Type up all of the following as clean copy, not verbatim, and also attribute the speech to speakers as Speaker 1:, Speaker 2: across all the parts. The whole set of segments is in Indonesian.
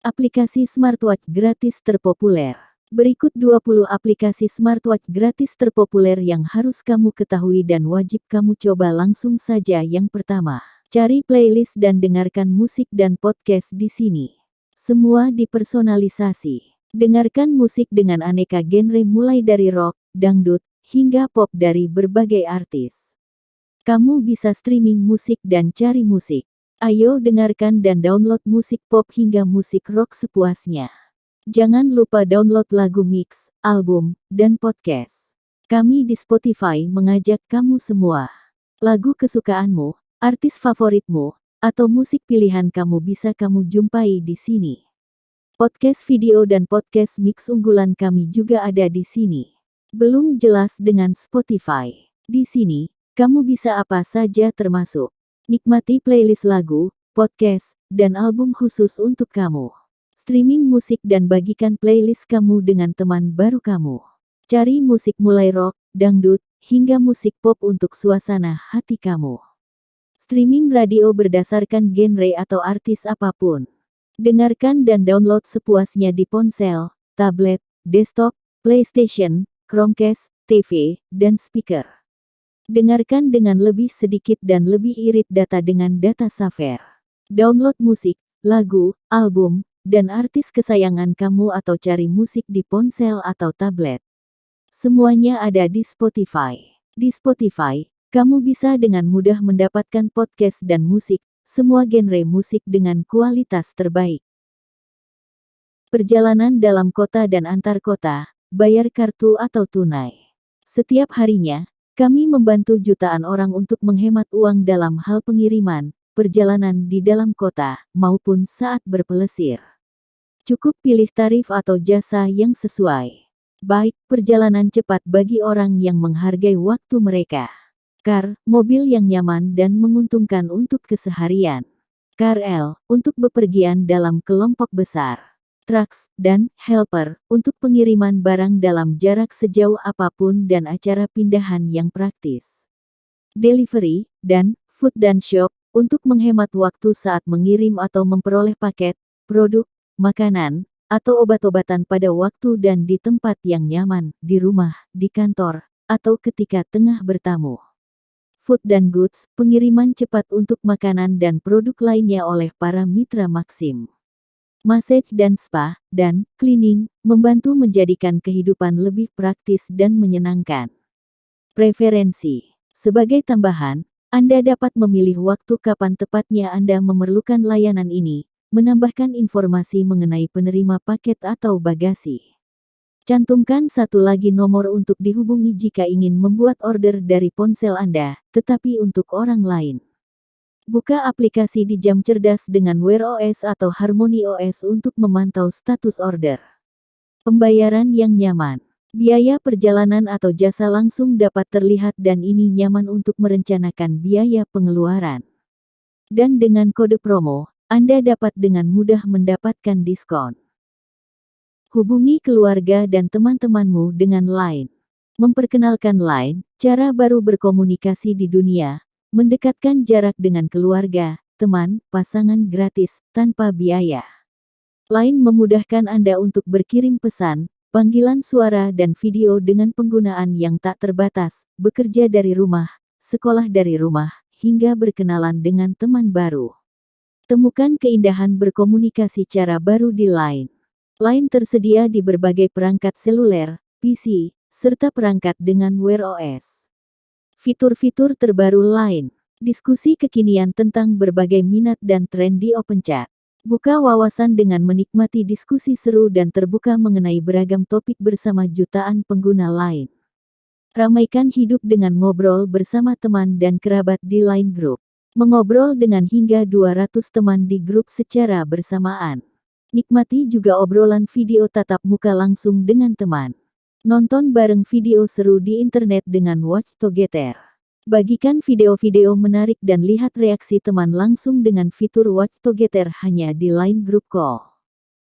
Speaker 1: Aplikasi smartwatch gratis terpopuler. Berikut 20 aplikasi smartwatch gratis terpopuler yang harus kamu ketahui dan wajib kamu coba langsung saja. Yang pertama, cari playlist dan dengarkan musik dan podcast di sini. Semua dipersonalisasi. Dengarkan musik dengan aneka genre mulai dari rock, dangdut, hingga pop dari berbagai artis. Kamu bisa streaming musik dan cari musik. Ayo dengarkan dan download musik pop hingga musik rock sepuasnya. Jangan lupa download lagu mix, album, dan podcast. Kami di Spotify mengajak kamu semua. Lagu kesukaanmu, artis favoritmu, atau musik pilihan kamu bisa kamu jumpai di sini. Podcast video dan podcast mix unggulan kami juga ada di sini. Belum jelas dengan Spotify? Di sini, kamu bisa apa saja termasuk nikmati playlist lagu, podcast, dan album khusus untuk kamu. Streaming musik dan bagikan playlist kamu dengan teman baru kamu. Cari musik mulai rock, dangdut, hingga musik pop untuk suasana hati kamu. Streaming radio berdasarkan genre atau artis apapun. Dengarkan dan download sepuasnya di ponsel, tablet, desktop, PlayStation, Chromecast, TV, dan speaker. Dengarkan dengan lebih sedikit dan lebih irit data dengan data saver. Download musik, lagu, album, dan artis kesayangan kamu atau cari musik di ponsel atau tablet. Semuanya ada di Spotify. Di Spotify, kamu bisa dengan mudah mendapatkan podcast dan musik, semua genre musik dengan kualitas terbaik. Perjalanan dalam kota dan antar kota, bayar kartu atau tunai. Setiap harinya, kami membantu jutaan orang untuk menghemat uang dalam hal pengiriman, perjalanan di dalam kota, maupun saat berpelesir. Cukup pilih tarif atau jasa yang sesuai. Baik, perjalanan cepat bagi orang yang menghargai waktu mereka. Car, mobil yang nyaman dan menguntungkan untuk keseharian. KRL, untuk bepergian dalam kelompok besar. Trucks, dan helper, untuk pengiriman barang dalam jarak sejauh apapun dan acara pindahan yang praktis. Delivery, dan food dan shop, untuk menghemat waktu saat mengirim atau memperoleh paket, produk, makanan, atau obat-obatan pada waktu dan di tempat yang nyaman, di rumah, di kantor, atau ketika tengah bertamu. Food dan goods, pengiriman cepat untuk makanan dan produk lainnya oleh para mitra Maxim. Massage dan spa, dan cleaning, membantu menjadikan kehidupan lebih praktis dan menyenangkan. Preferensi. Sebagai tambahan, Anda dapat memilih waktu kapan tepatnya Anda memerlukan layanan ini, menambahkan informasi mengenai penerima paket atau bagasi. Cantumkan satu lagi nomor untuk dihubungi jika ingin membuat order dari ponsel Anda, tetapi untuk orang lain. Buka aplikasi di jam cerdas dengan Wear OS atau Harmony OS untuk memantau status order. Pembayaran yang nyaman. Biaya perjalanan atau jasa langsung dapat terlihat dan ini nyaman untuk merencanakan biaya pengeluaran. Dan dengan kode promo, Anda dapat dengan mudah mendapatkan diskon. Hubungi keluarga dan teman-temanmu dengan Line. Memperkenalkan Line, cara baru berkomunikasi di dunia. Mendekatkan jarak dengan keluarga, teman, pasangan gratis, tanpa biaya. Line memudahkan Anda untuk berkirim pesan, panggilan suara dan video dengan penggunaan yang tak terbatas, bekerja dari rumah, sekolah dari rumah, hingga berkenalan dengan teman baru. Temukan keindahan berkomunikasi cara baru di Line. Line tersedia di berbagai perangkat seluler, PC, serta perangkat dengan Wear OS. Fitur-fitur terbaru Line. Diskusi kekinian tentang berbagai minat dan tren di OpenChat. Buka wawasan dengan menikmati diskusi seru dan terbuka mengenai beragam topik bersama jutaan pengguna Line. Ramaikan hidup dengan ngobrol bersama teman dan kerabat di Line Group. Mengobrol dengan hingga 200 teman di grup secara bersamaan. Nikmati juga obrolan video tatap muka langsung dengan teman. Nonton bareng video seru di internet dengan Watch Together. Bagikan video-video menarik dan lihat reaksi teman langsung dengan fitur Watch Together hanya di Line Group Call.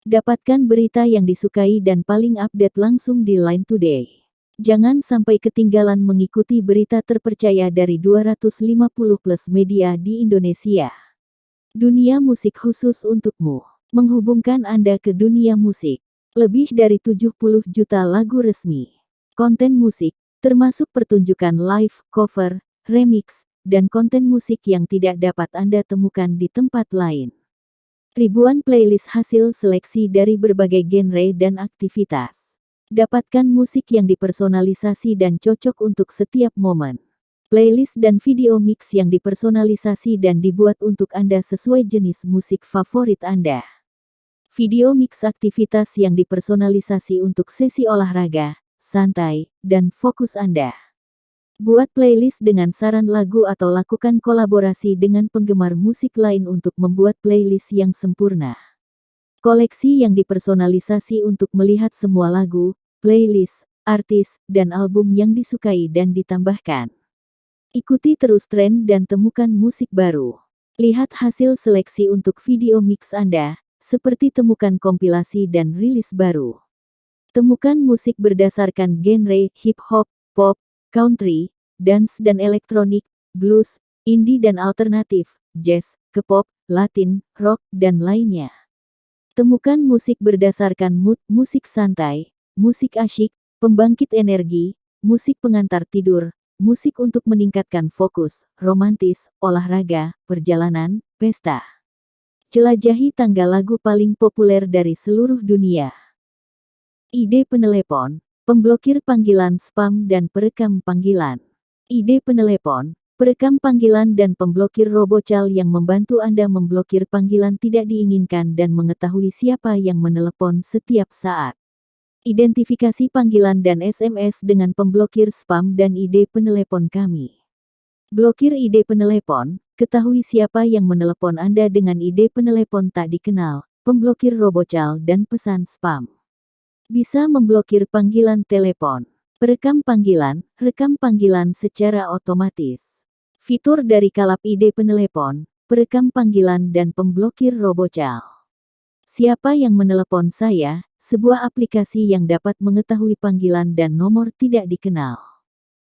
Speaker 1: Dapatkan berita yang disukai dan paling update langsung di Line Today. Jangan sampai ketinggalan mengikuti berita terpercaya dari 250 plus media di Indonesia. Dunia musik khusus untukmu. menghubungkan Anda ke dunia musik. Lebih dari 70 juta lagu resmi. Konten musik, termasuk pertunjukan live, cover, remix, dan konten musik yang tidak dapat Anda temukan di tempat lain. Ribuan playlist hasil seleksi dari berbagai genre dan aktivitas. Dapatkan musik yang dipersonalisasi dan cocok untuk setiap momen. Playlist dan video mix yang dipersonalisasi dan dibuat untuk Anda sesuai jenis musik favorit Anda. Video mix aktivitas yang dipersonalisasi untuk sesi olahraga, santai, dan fokus Anda. Buat playlist dengan saran lagu atau lakukan kolaborasi dengan penggemar musik lain untuk membuat playlist yang sempurna. Koleksi yang dipersonalisasi untuk melihat semua lagu, playlist, artis, dan album yang disukai dan ditambahkan. Ikuti terus tren dan temukan musik baru. Lihat hasil seleksi untuk video mix Anda, seperti temukan kompilasi dan rilis baru. Temukan musik berdasarkan genre hip hop, pop, country, dance dan elektronik, blues, indie dan alternatif, jazz, K-pop, Latin, rock, dan lainnya. Temukan musik berdasarkan mood, musik santai, musik asyik, pembangkit energi, musik pengantar tidur, musik untuk meningkatkan fokus, romantis, olahraga, perjalanan, pesta. Jelajahi tanggal lagu paling populer dari seluruh dunia. Ide penelepon, pemblokir panggilan spam dan perekam panggilan. Ide penelepon, perekam panggilan dan pemblokir robocal yang membantu Anda memblokir panggilan tidak diinginkan dan mengetahui siapa yang menelepon setiap saat. Identifikasi panggilan dan SMS dengan pemblokir spam dan ide penelepon kami. Blokir ide penelepon, ketahui siapa yang menelepon Anda dengan ide penelepon tak dikenal, pemblokir robocal dan pesan spam. Bisa memblokir panggilan telepon. Perekam panggilan, rekam panggilan secara otomatis. Fitur dari kalap ide penelepon, perekam panggilan dan pemblokir robocal. Siapa yang menelepon saya? Sebuah aplikasi yang dapat mengetahui panggilan dan nomor tidak dikenal.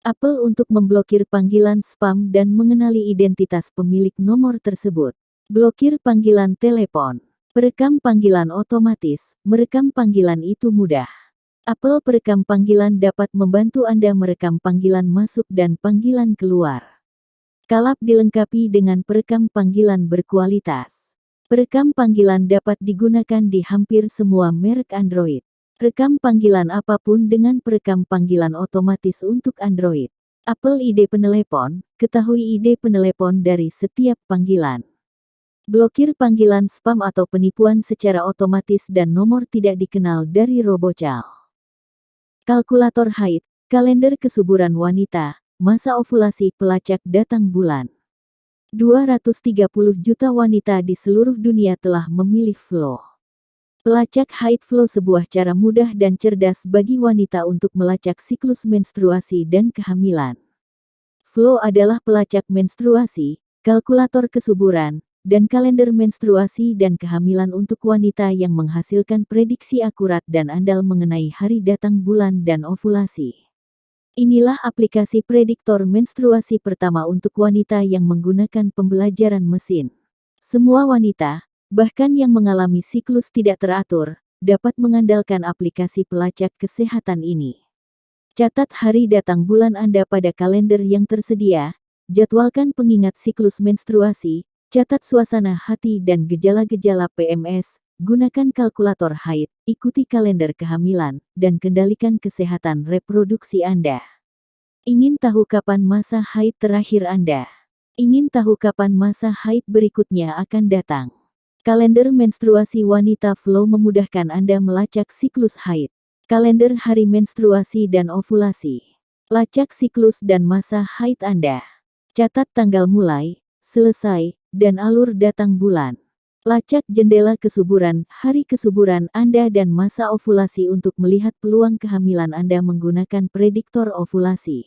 Speaker 1: Apple untuk memblokir panggilan spam dan mengenali identitas pemilik nomor tersebut. Blokir panggilan telepon. Perekam panggilan otomatis. Merekam panggilan itu mudah. Apple perekam panggilan dapat membantu Anda merekam panggilan masuk dan panggilan keluar. Kalap dilengkapi dengan perekam panggilan berkualitas. Perekam panggilan dapat digunakan di hampir semua merek Android. Rekam panggilan apapun dengan perekam panggilan otomatis untuk Android. Apple ID penelepon, ketahui ID penelepon dari setiap panggilan. Blokir panggilan spam atau penipuan secara otomatis dan nomor tidak dikenal dari robocal. Kalkulator haid, kalender kesuburan wanita, masa ovulasi pelacak datang bulan. 230 juta wanita di seluruh dunia telah memilih Flow. Pelacak haid Flow sebuah cara mudah dan cerdas bagi wanita untuk melacak siklus menstruasi dan kehamilan. Flow adalah pelacak menstruasi, kalkulator kesuburan, dan kalender menstruasi dan kehamilan untuk wanita yang menghasilkan prediksi akurat dan andal mengenai hari datang bulan dan ovulasi. Inilah aplikasi prediktor menstruasi pertama untuk wanita yang menggunakan pembelajaran mesin. Semua wanita, bahkan yang mengalami siklus tidak teratur, dapat mengandalkan aplikasi pelacak kesehatan ini. Catat hari datang bulan Anda pada kalender yang tersedia, jadwalkan pengingat siklus menstruasi, catat suasana hati dan gejala-gejala PMS, gunakan kalkulator haid, ikuti kalender kehamilan, dan kendalikan kesehatan reproduksi Anda. Ingin tahu kapan masa haid terakhir Anda? Ingin tahu kapan masa haid berikutnya akan datang? Kalender menstruasi wanita Flow memudahkan Anda melacak siklus haid. Kalender hari menstruasi dan ovulasi. Lacak siklus dan masa haid Anda. Catat tanggal mulai, selesai, dan alur datang bulan. Lacak jendela kesuburan, hari kesuburan Anda dan masa ovulasi untuk melihat peluang kehamilan Anda menggunakan prediktor ovulasi.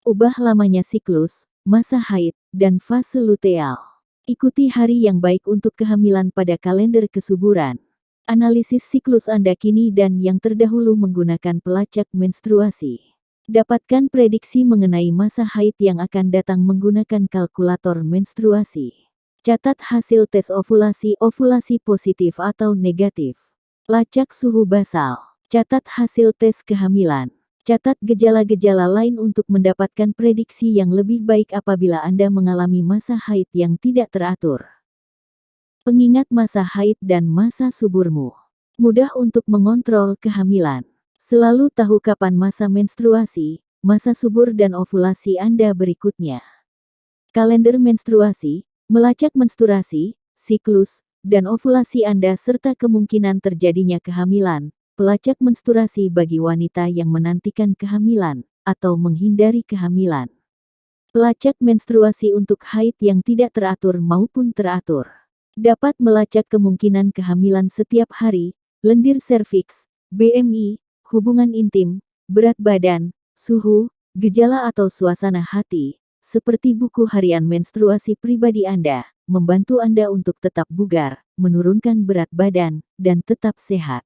Speaker 1: Ubah lamanya siklus, masa haid, dan fase luteal. Ikuti hari yang baik untuk kehamilan pada kalender kesuburan. Analisis siklus Anda kini dan yang terdahulu menggunakan pelacak menstruasi. Dapatkan prediksi mengenai masa haid yang akan datang menggunakan kalkulator menstruasi. Catat hasil tes ovulasi, ovulasi positif atau negatif. Lacak suhu basal. Catat hasil tes kehamilan. Catat gejala-gejala lain untuk mendapatkan prediksi yang lebih baik apabila Anda mengalami masa haid yang tidak teratur. Pengingat masa haid dan masa suburmu. Mudah untuk mengontrol kehamilan. Selalu tahu kapan masa menstruasi, masa subur dan ovulasi Anda berikutnya. Kalender menstruasi, melacak menstruasi, siklus, dan ovulasi Anda serta kemungkinan terjadinya kehamilan. Pelacak menstruasi bagi wanita yang menantikan kehamilan, atau menghindari kehamilan. Pelacak menstruasi untuk haid yang tidak teratur maupun teratur. Dapat melacak kemungkinan kehamilan setiap hari, lendir serviks, BMI, hubungan intim, berat badan, suhu, gejala atau suasana hati, seperti buku harian menstruasi pribadi Anda, membantu Anda untuk tetap bugar, menurunkan berat badan, dan tetap sehat.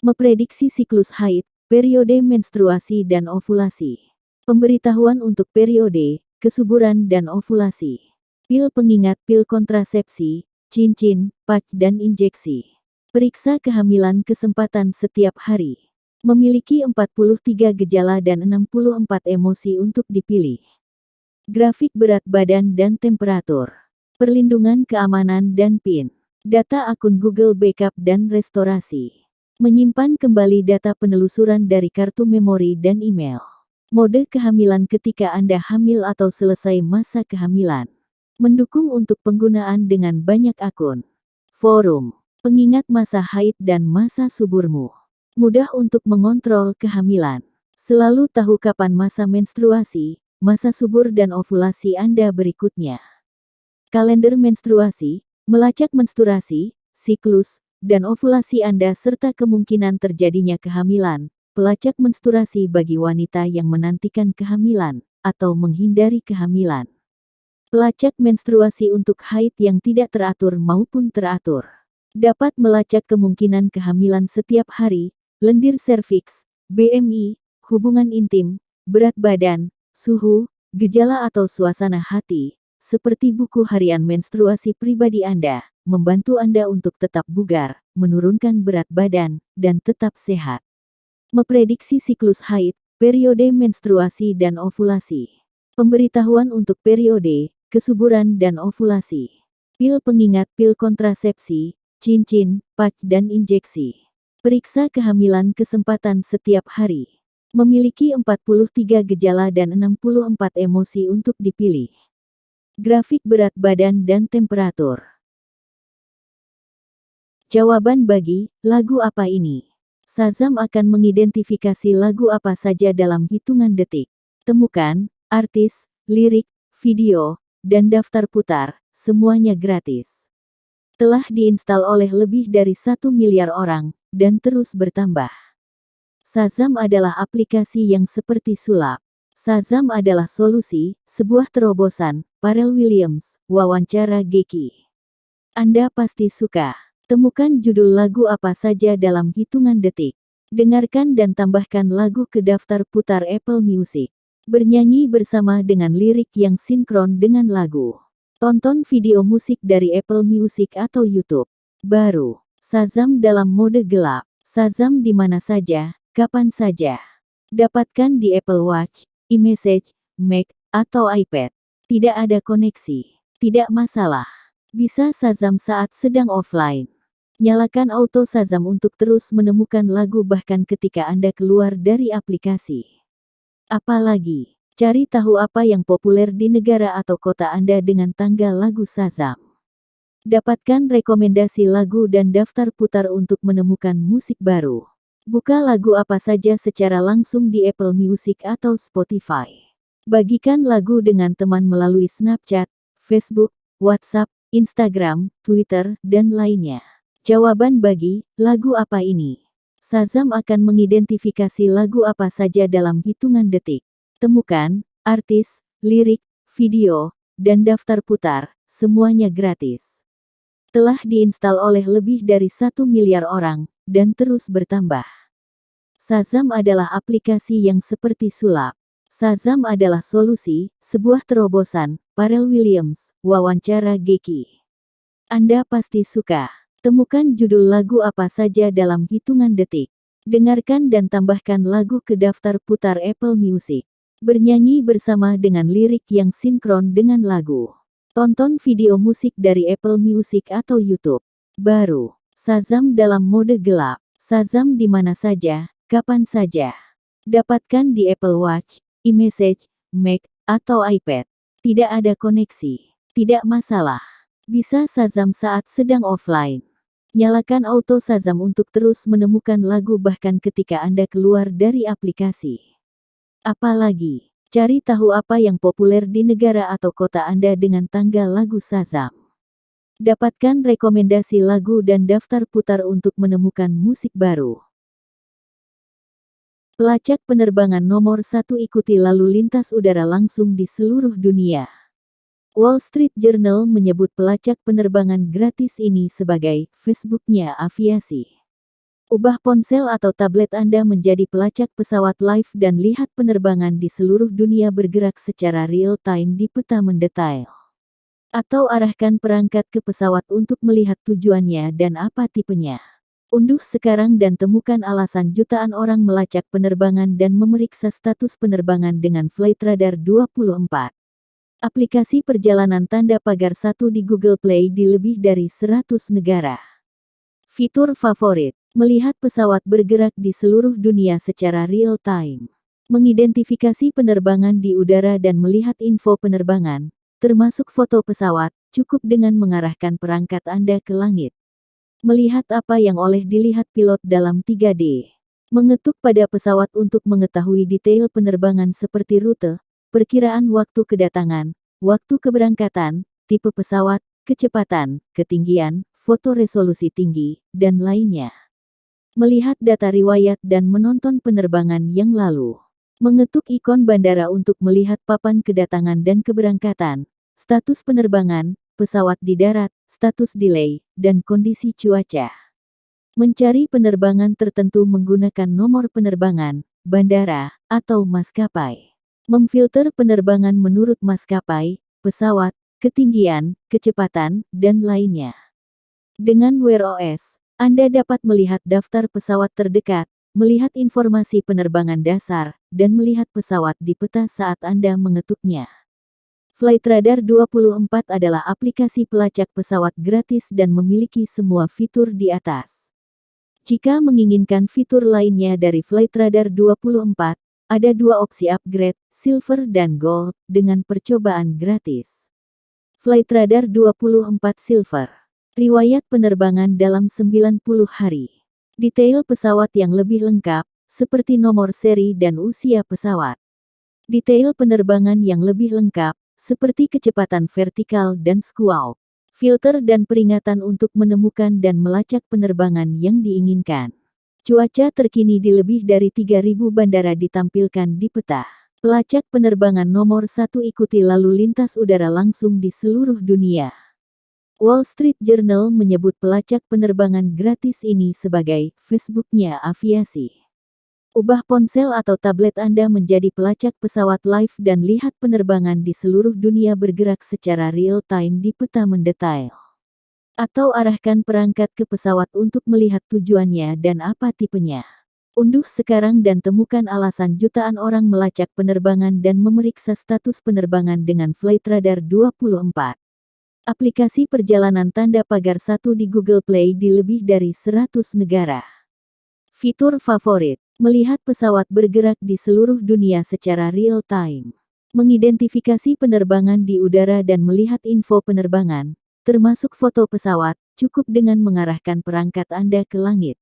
Speaker 1: Memprediksi siklus haid, periode menstruasi dan ovulasi. Pemberitahuan untuk periode, kesuburan dan ovulasi. Pil pengingat, pil kontrasepsi, cincin, patch dan injeksi. Periksa kehamilan kesempatan setiap hari. Memiliki 43 gejala dan 64 emosi untuk dipilih. Grafik berat badan dan temperatur. Perlindungan keamanan dan PIN. Data akun Google Backup dan restorasi. Menyimpan kembali data penelusuran dari kartu memori dan email. Mode kehamilan ketika Anda hamil atau selesai masa kehamilan. Mendukung untuk penggunaan dengan banyak akun. Forum. Pengingat masa haid dan masa suburmu. Mudah untuk mengontrol kehamilan. Selalu tahu kapan masa menstruasi, masa subur dan ovulasi Anda berikutnya. Kalender menstruasi, melacak menstruasi, siklus, dan ovulasi Anda serta kemungkinan terjadinya kehamilan. Pelacak menstruasi bagi wanita yang menantikan kehamilan, atau menghindari kehamilan. Pelacak menstruasi untuk haid yang tidak teratur maupun teratur. Dapat melacak kemungkinan kehamilan setiap hari, lendir serviks, BMI, hubungan intim, berat badan, suhu, gejala atau suasana hati, seperti buku harian menstruasi pribadi Anda, membantu Anda untuk tetap bugar, menurunkan berat badan, dan tetap sehat. Memprediksi siklus haid, periode menstruasi dan ovulasi. Pemberitahuan untuk periode, kesuburan dan ovulasi. Pil pengingat, pil kontrasepsi, cincin, patch dan injeksi. Periksa kehamilan kesempatan setiap hari. Memiliki 43 gejala dan 64 emosi untuk dipilih. Grafik berat badan dan temperatur. Jawaban bagi lagu apa ini? Shazam akan mengidentifikasi lagu apa saja dalam hitungan detik. Temukan artis, lirik, video, dan daftar putar, semuanya gratis. Telah diinstal oleh lebih dari 1 miliar orang, dan terus bertambah. Shazam adalah aplikasi yang seperti sulap. Shazam adalah solusi, sebuah terobosan. Pharrell Williams, wawancara Geki. Anda pasti suka. Temukan judul lagu apa saja dalam hitungan detik. Dengarkan dan tambahkan lagu ke daftar putar Apple Music. Bernyanyi bersama dengan lirik yang sinkron dengan lagu. Tonton video musik dari Apple Music atau YouTube. Baru, Shazam dalam mode gelap. Shazam di mana saja, kapan saja. Dapatkan di Apple Watch, iMessage, Mac, atau iPad. Tidak ada koneksi. Tidak masalah. Bisa Shazam saat sedang offline. Nyalakan auto Shazam untuk terus menemukan lagu bahkan ketika Anda keluar dari aplikasi. Apalagi, cari tahu apa yang populer di negara atau kota Anda dengan tanggal lagu Shazam. Dapatkan rekomendasi lagu dan daftar putar untuk menemukan musik baru. Buka lagu apa saja secara langsung di Apple Music atau Spotify. Bagikan lagu dengan teman melalui Snapchat, Facebook, WhatsApp, Instagram, Twitter, dan lainnya. Jawaban bagi lagu apa ini? Shazam akan mengidentifikasi lagu apa saja dalam hitungan detik. Temukan artis, lirik, video, dan daftar putar, semuanya gratis. Telah diinstal oleh lebih dari 1 miliar orang, dan terus bertambah. Shazam adalah aplikasi yang seperti sulap. Shazam adalah solusi, sebuah terobosan. Pharrell Williams, wawancara Geki. Anda pasti suka. Temukan judul lagu apa saja dalam hitungan detik. Dengarkan dan tambahkan lagu ke daftar putar Apple Music. Bernyanyi bersama dengan lirik yang sinkron dengan lagu. Tonton video musik dari Apple Music atau YouTube. Baru. Shazam dalam mode gelap. Shazam di mana saja, kapan saja. Dapatkan di Apple Watch, iMessage, Mac, atau iPad. Tidak ada koneksi. Tidak masalah. Bisa Shazam saat sedang offline. Nyalakan Auto Shazam untuk terus menemukan lagu bahkan ketika Anda keluar dari aplikasi. Apalagi, cari tahu apa yang populer di negara atau kota Anda dengan tanggal lagu Shazam. Dapatkan rekomendasi lagu dan daftar putar untuk menemukan musik baru. Pelacak penerbangan nomor 1 ikuti lalu lintas udara langsung di seluruh dunia. Wall Street Journal menyebut pelacak penerbangan gratis ini sebagai Facebooknya aviasi. Ubah ponsel atau tablet Anda menjadi pelacak pesawat live dan lihat penerbangan di seluruh dunia bergerak secara real-time di peta mendetail. Atau arahkan perangkat ke pesawat untuk melihat tujuannya dan apa tipenya. Unduh sekarang dan temukan alasan jutaan orang melacak penerbangan dan memeriksa status penerbangan dengan Flightradar 24. Aplikasi perjalanan tanda pagar 1 di Google Play di lebih dari 100 negara. Fitur favorit, melihat pesawat bergerak di seluruh dunia secara real-time. Mengidentifikasi penerbangan di udara dan melihat info penerbangan, termasuk foto pesawat, cukup dengan mengarahkan perangkat Anda ke langit. Melihat apa yang oleh dilihat pilot dalam 3D. Mengetuk pada pesawat untuk mengetahui detail penerbangan seperti rute, perkiraan waktu kedatangan, waktu keberangkatan, tipe pesawat, kecepatan, ketinggian, foto resolusi tinggi, dan lainnya. Melihat data riwayat dan menonton penerbangan yang lalu. Mengetuk ikon bandara untuk melihat papan kedatangan dan keberangkatan, status penerbangan, pesawat di darat, status delay, dan kondisi cuaca. Mencari penerbangan tertentu menggunakan nomor penerbangan, bandara, atau maskapai. Memfilter penerbangan menurut maskapai, pesawat, ketinggian, kecepatan, dan lainnya. Dengan Wear OS, Anda dapat melihat daftar pesawat terdekat, melihat informasi penerbangan dasar, dan melihat pesawat di peta saat Anda mengetuknya. Flightradar 24 adalah aplikasi pelacak pesawat gratis dan memiliki semua fitur di atas. Jika menginginkan fitur lainnya dari Flightradar 24, ada dua opsi upgrade, Silver dan Gold, dengan percobaan gratis. Flightradar 24 Silver. Riwayat penerbangan dalam 90 hari. Detail pesawat yang lebih lengkap, seperti nomor seri dan usia pesawat. Detail penerbangan yang lebih lengkap, seperti kecepatan vertikal dan squawk. Filter dan peringatan untuk menemukan dan melacak penerbangan yang diinginkan. Cuaca terkini di lebih dari 3.000 bandara ditampilkan di peta. Pelacak penerbangan nomor 1 ikuti lalu lintas udara langsung di seluruh dunia. Wall Street Journal menyebut pelacak penerbangan gratis ini sebagai Facebooknya aviasi. Ubah ponsel atau tablet Anda menjadi pelacak pesawat live dan lihat penerbangan di seluruh dunia bergerak secara real-time di peta mendetail. Atau arahkan perangkat ke pesawat untuk melihat tujuannya dan apa tipenya. Unduh sekarang dan temukan alasan jutaan orang melacak penerbangan dan memeriksa status penerbangan dengan Flightradar 24. Aplikasi perjalanan tanda pagar 1 di Google Play di lebih dari 100 negara. Fitur favorit, melihat pesawat bergerak di seluruh dunia secara real-time. Mengidentifikasi penerbangan di udara dan melihat info penerbangan, termasuk foto pesawat, cukup dengan mengarahkan perangkat Anda ke langit.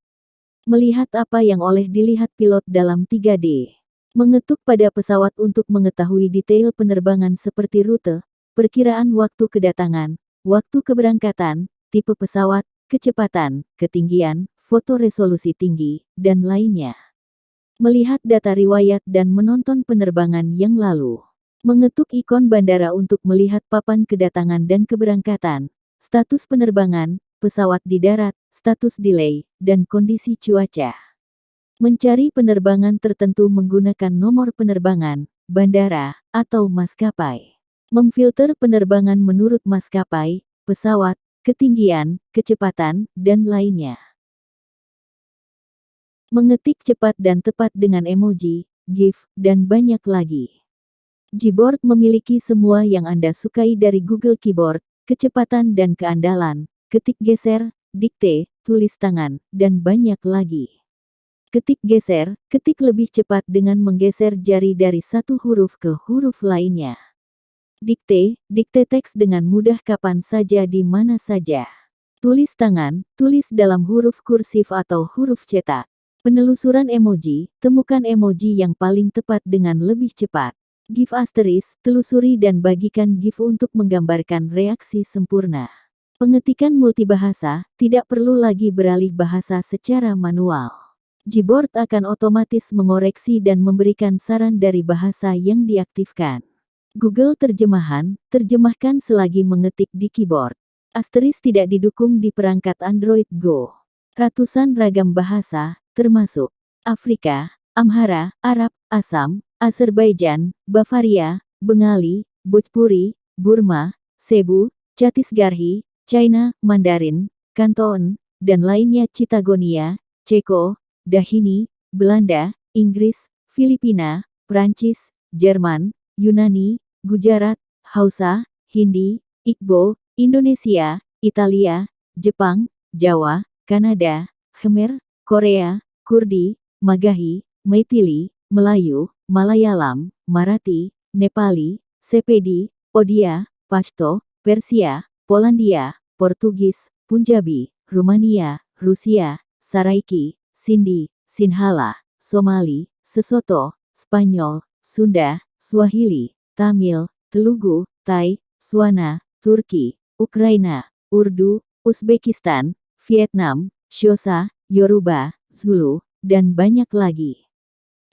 Speaker 1: Melihat apa yang oleh dilihat pilot dalam 3D. Mengetuk pada pesawat untuk mengetahui detail penerbangan seperti rute, perkiraan waktu kedatangan, waktu keberangkatan, tipe pesawat, kecepatan, ketinggian, foto resolusi tinggi, dan lainnya. Melihat data riwayat dan menonton penerbangan yang lalu. Mengetuk ikon bandara untuk melihat papan kedatangan dan keberangkatan, status penerbangan, pesawat di darat, status delay, dan kondisi cuaca. Mencari penerbangan tertentu menggunakan nomor penerbangan, bandara, atau maskapai. Memfilter penerbangan menurut maskapai, pesawat, ketinggian, kecepatan, dan lainnya. Mengetik cepat dan tepat dengan emoji, GIF, dan banyak lagi. Gboard memiliki semua yang Anda sukai dari Google Keyboard, kecepatan dan keandalan, ketik geser, dikte, tulis tangan, dan banyak lagi. Ketik geser, ketik lebih cepat dengan menggeser jari dari satu huruf ke huruf lainnya. Dikte, dikte teks dengan mudah kapan saja di mana saja. Tulis tangan, tulis dalam huruf kursif atau huruf cetak. Penelusuran emoji, temukan emoji yang paling tepat dengan lebih cepat. GIF asterisk, telusuri dan bagikan GIF untuk menggambarkan reaksi sempurna. Pengetikan multibahasa, tidak perlu lagi beralih bahasa secara manual. Gboard akan otomatis mengoreksi dan memberikan saran dari bahasa yang diaktifkan. Google Terjemahan, terjemahkan selagi mengetik di keyboard. Asterisk tidak didukung di perangkat Android Go. Ratusan ragam bahasa, termasuk Afrika, Amhara, Arab, Assam, Azerbaijan, Bavaria, Bengali, Bhojpuri, Burma, Cebu, Chhattisgarhi, China, Mandarin, Kanton, dan lainnya Chittagoniya, Ceko, Dahini, Belanda, Inggris, Filipina, Prancis, Jerman, Yunani, Gujarat, Hausa, Hindi, Igbo, Indonesia, Italia, Jepang, Jawa, Kanada, Khmer, Korea, Kurdi, Magahi, Maithili, Melayu, Malayalam, Marathi, Nepali, Sepedi, Odia, Pashto, Persia, Polandia, Portugis, Punjabi, Rumania, Rusia, Saraiki, Sindhi, Sinhala, Somali, Sesotho, Spanyol, Sunda, Swahili, Tamil, Telugu, Thai, Swana, Turki, Ukraina, Urdu, Uzbekistan, Vietnam, Xhosa, Yoruba, Zulu, dan banyak lagi.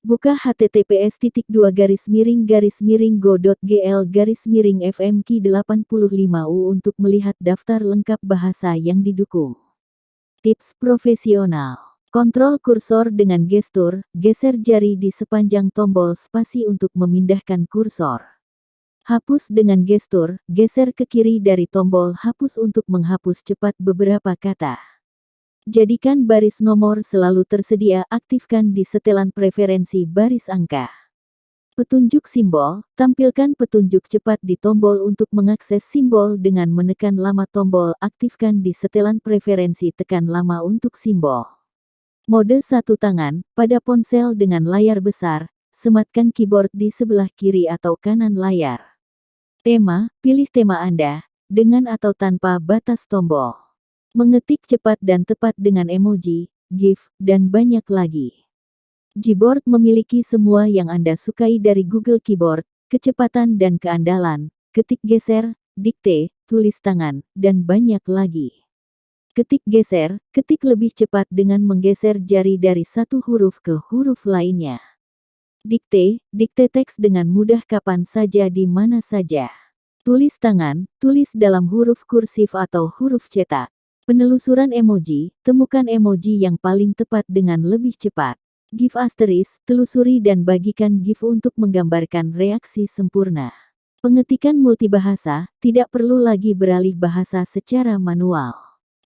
Speaker 1: Buka https://go.gl/fmki85u untuk melihat daftar lengkap bahasa yang didukung. Tips profesional. Kontrol kursor dengan gestur, geser jari di sepanjang tombol spasi untuk memindahkan kursor. Hapus dengan gestur, geser ke kiri dari tombol hapus untuk menghapus cepat beberapa kata. Jadikan baris nomor selalu tersedia aktifkan di setelan preferensi baris angka. Petunjuk simbol, tampilkan petunjuk cepat di tombol untuk mengakses simbol dengan menekan lama tombol aktifkan di setelan preferensi tekan lama untuk simbol. Mode satu tangan, pada ponsel dengan layar besar, sematkan keyboard di sebelah kiri atau kanan layar. Tema, pilih tema Anda, dengan atau tanpa batas tombol. Mengetik cepat dan tepat dengan emoji, GIF, dan banyak lagi. Gboard memiliki semua yang Anda sukai dari Google Keyboard, kecepatan dan keandalan, ketik geser, dikte, tulis tangan, dan banyak lagi. Ketik geser, ketik lebih cepat dengan menggeser jari dari satu huruf ke huruf lainnya. Dikte, dikte teks dengan mudah kapan saja di mana saja. Tulis tangan, tulis dalam huruf kursif atau huruf cetak. Penelusuran emoji, temukan emoji yang paling tepat dengan lebih cepat. GIF asterisk, telusuri dan bagikan GIF untuk menggambarkan reaksi sempurna. Pengetikan multibahasa, tidak perlu lagi beralih bahasa secara manual.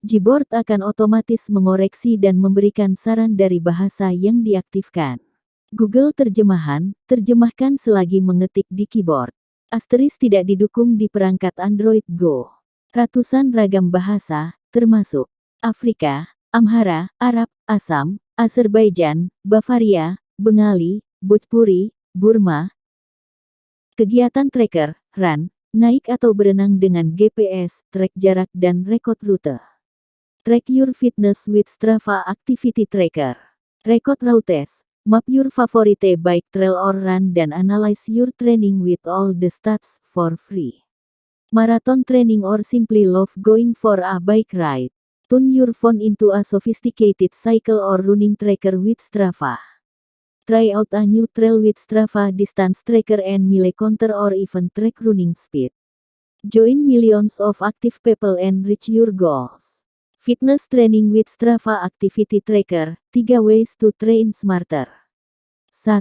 Speaker 1: Gboard akan otomatis mengoreksi dan memberikan saran dari bahasa yang diaktifkan. Google Terjemahan, terjemahkan selagi mengetik di keyboard. Asterisk tidak didukung di perangkat Android Go. Ratusan ragam bahasa, termasuk Afrika, Amhara, Arab, Assam, Azerbaijan, Bavaria, Bengali, Bhojpuri, Burma. Kegiatan tracker, run, naik atau berenang dengan GPS, track jarak dan rekod rute. Track your fitness with Strava Activity Tracker. Record routes, map your favorite bike trail or run dan analyze your training with all the stats for free. Marathon training or simply love going for a bike ride. Tune your phone into a sophisticated cycle or running tracker with Strava. Try out a new trail with Strava distance tracker and mile counter or even track running speed. Join millions of active people and reach your goals. Fitness training with Strava Activity Tracker, 3 ways to train smarter. 1.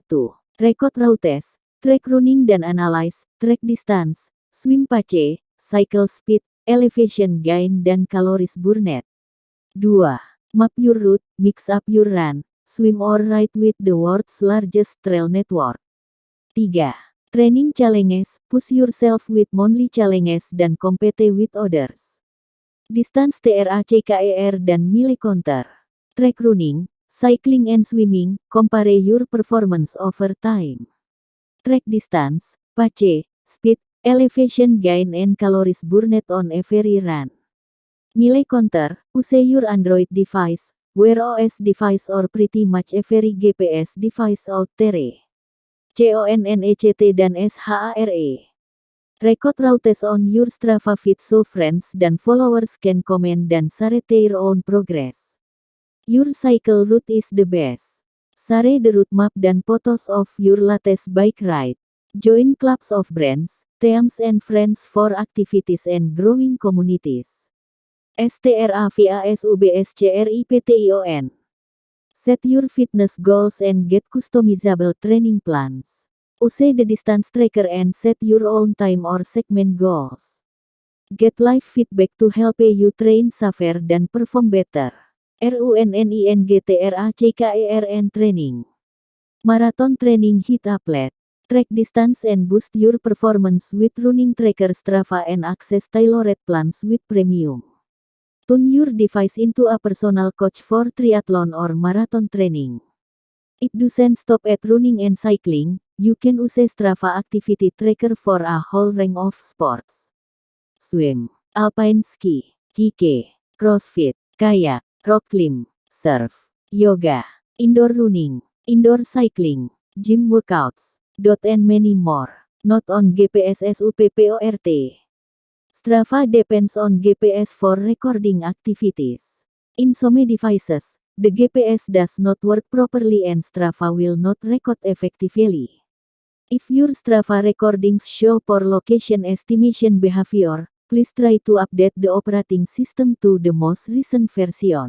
Speaker 1: Record routes, track running dan analyze, track distance, swim pace, cycle speed, elevation gain dan calories burned. 2. Map your route, mix up your run, swim or ride with the world's largest trail network. 3. Training challenges, push yourself with monthly challenges dan compete with others. Distance TRACKER dan mile counter. Track running, cycling and swimming, compare your performance over time. Track distance, pace, speed, elevation gain and calories burned on every run. Mile counter, use your Android device, Wear OS device or pretty much every GPS device out there. CONNECT dan SHARE. Record routes on your Strava feed so friends dan followers can comment dan share their own progress. Your cycle route is the best. Share the route map dan photos of your latest bike ride. Join clubs of brands, teams and friends for activities and growing communities. STRAVASUBSCRIPTION. Set your fitness goals and get customizable training plans. Use the distance tracker and set your own time or segment goals. Get live feedback to help you train safer dan perform better. RUNNINGTRACKERN training. Marathon training hit athlete. Track distance and boost your performance with running tracker Strava and access tailored plans with premium. Tune your device into a personal coach for triathlon or marathon training. It doesn't stop at running and cycling. You can use Strava activity tracker for a whole range of sports. Swim, alpine ski, hike, crossfit, kayak, rock climb, surf, yoga, indoor running, indoor cycling, gym workouts, and many more. Not on GPS SUPPORT. Strava depends on GPS for recording activities. In some devices, the GPS does not work properly and Strava will not record effectively. If your Strava recordings show poor location estimation behavior, please try to update the operating system to the most recent version.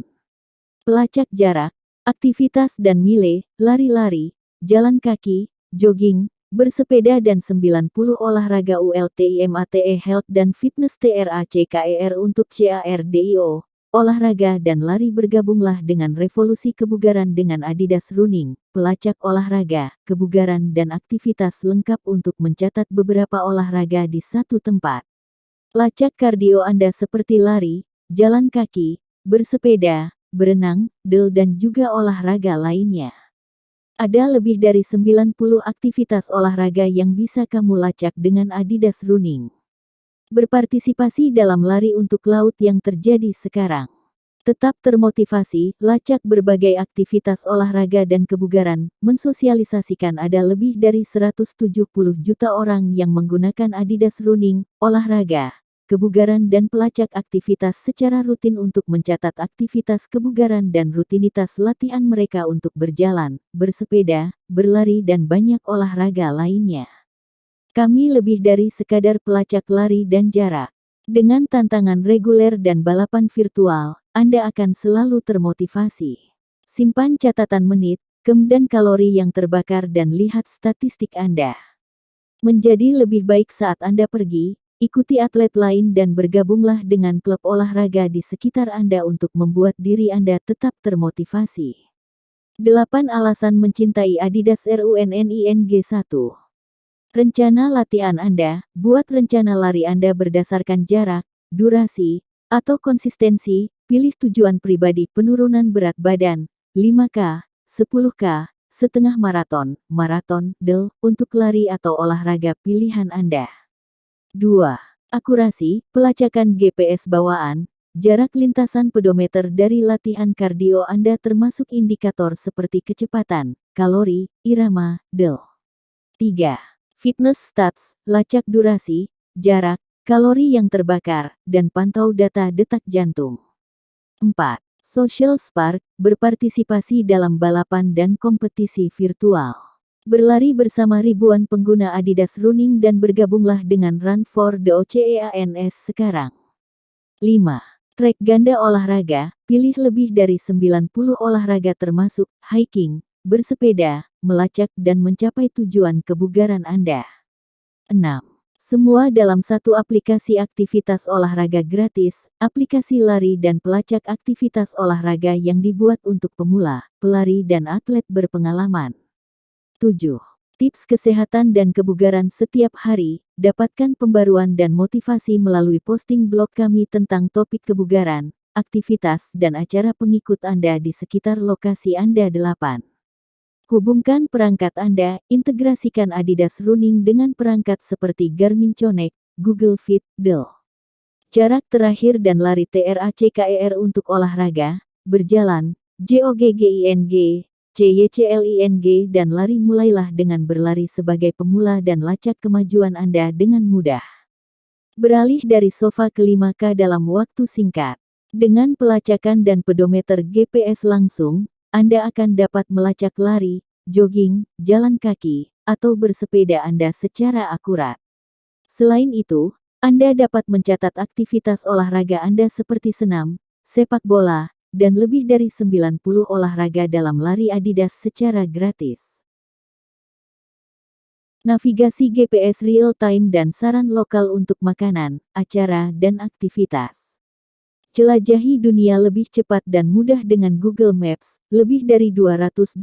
Speaker 1: Pelacak jarak, aktivitas dan mile, lari-lari, jalan kaki, jogging, bersepeda dan 90 olahraga ULTIMATE Health dan Fitness TRACKER untuk CARDIO. Olahraga dan lari bergabunglah dengan revolusi kebugaran dengan Adidas Running, pelacak olahraga, kebugaran dan aktivitas lengkap untuk mencatat beberapa olahraga di satu tempat. Lacak kardio Anda seperti lari, jalan kaki, bersepeda, berenang, dan juga olahraga lainnya. Ada lebih dari 90 aktivitas olahraga yang bisa kamu lacak dengan Adidas Running. Berpartisipasi dalam lari untuk laut yang terjadi sekarang. Tetap termotivasi, lacak berbagai aktivitas olahraga dan kebugaran, mensosialisasikan ada lebih dari 170 juta orang yang menggunakan Adidas Running, olahraga, kebugaran dan pelacak aktivitas secara rutin untuk mencatat aktivitas kebugaran dan rutinitas latihan mereka untuk berjalan, bersepeda, berlari dan banyak olahraga lainnya. Kami lebih dari sekadar pelacak lari dan jarak. Dengan tantangan reguler dan balapan virtual, Anda akan selalu termotivasi. Simpan catatan menit, dan kalori yang terbakar dan lihat statistik Anda. Menjadi lebih baik saat Anda pergi, ikuti atlet lain dan bergabunglah dengan klub olahraga di sekitar Anda untuk membuat diri Anda tetap termotivasi. 8 alasan mencintai Adidas RUNNING 1. Rencana latihan Anda, buat rencana lari Anda berdasarkan jarak, durasi, atau konsistensi, pilih tujuan pribadi penurunan berat badan, 5K, 10K, setengah maraton, untuk lari atau olahraga pilihan Anda. 2. Akurasi, pelacakan GPS bawaan, jarak lintasan pedometer dari latihan kardio Anda termasuk indikator seperti kecepatan, kalori, irama, 3. Fitness stats, lacak durasi, jarak, kalori yang terbakar, dan pantau data detak jantung. 4. Social spark, berpartisipasi dalam balapan dan kompetisi virtual. Berlari bersama ribuan pengguna Adidas Running dan bergabunglah dengan Run for the Oceans sekarang. 5. Track ganda olahraga, pilih lebih dari 90 olahraga termasuk hiking, bersepeda, melacak dan mencapai tujuan kebugaran Anda. 6. Semua dalam satu aplikasi aktivitas olahraga gratis, aplikasi lari dan pelacak aktivitas olahraga yang dibuat untuk pemula, pelari dan atlet berpengalaman. 7. Tips kesehatan dan kebugaran setiap hari. Dapatkan pembaruan dan motivasi melalui posting blog kami tentang topik kebugaran, aktivitas dan acara pengikut Anda di sekitar lokasi Anda. 8. Hubungkan perangkat Anda, integrasikan Adidas Running dengan perangkat seperti Garmin Connect, Google Fit, Del. Jarak terakhir dan lari TRACKER untuk olahraga, berjalan, JOGGING, CYCLING dan lari. Mulailah dengan berlari sebagai pemula dan lacak kemajuan Anda dengan mudah. Beralih dari sofa ke 5K dalam waktu singkat. Dengan pelacakan dan pedometer GPS langsung, Anda akan dapat melacak lari, jogging, jalan kaki, atau bersepeda Anda secara akurat. Selain itu, Anda dapat mencatat aktivitas olahraga Anda seperti senam, sepak bola, dan lebih dari 90 olahraga dalam lari Adidas secara gratis. Navigasi GPS real-time dan saran lokal untuk makanan, acara, dan aktivitas. Jelajahi dunia lebih cepat dan mudah dengan Google Maps, lebih dari 220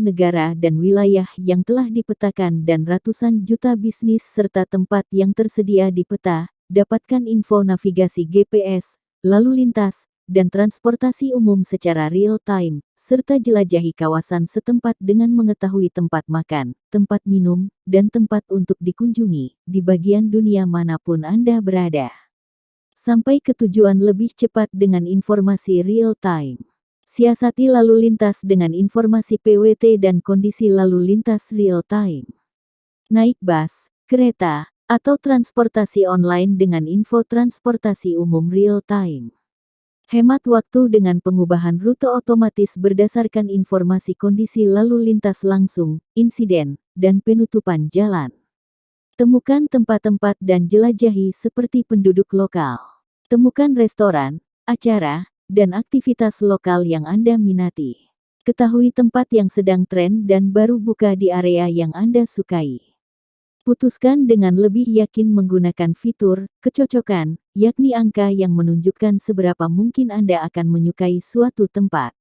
Speaker 1: negara dan wilayah yang telah dipetakan dan ratusan juta bisnis serta tempat yang tersedia di peta. Dapatkan info navigasi GPS, lalu lintas, dan transportasi umum secara real-time, serta jelajahi kawasan setempat dengan mengetahui tempat makan, tempat minum, dan tempat untuk dikunjungi, di bagian dunia manapun Anda berada. Sampai ke tujuan lebih cepat dengan informasi real-time. Siasati lalu lintas dengan informasi PWT dan kondisi lalu lintas real-time. Naik bus, kereta, atau transportasi online dengan info transportasi umum real-time. Hemat waktu dengan pengubahan rute otomatis berdasarkan informasi kondisi lalu lintas langsung, insiden, dan penutupan jalan. Temukan tempat-tempat dan jelajahi seperti penduduk lokal. Temukan restoran, acara, dan aktivitas lokal yang Anda minati. Ketahui tempat yang sedang tren dan baru buka di area yang Anda sukai. Putuskan dengan lebih yakin menggunakan fitur kecocokan, yakni angka yang menunjukkan seberapa mungkin Anda akan menyukai suatu tempat.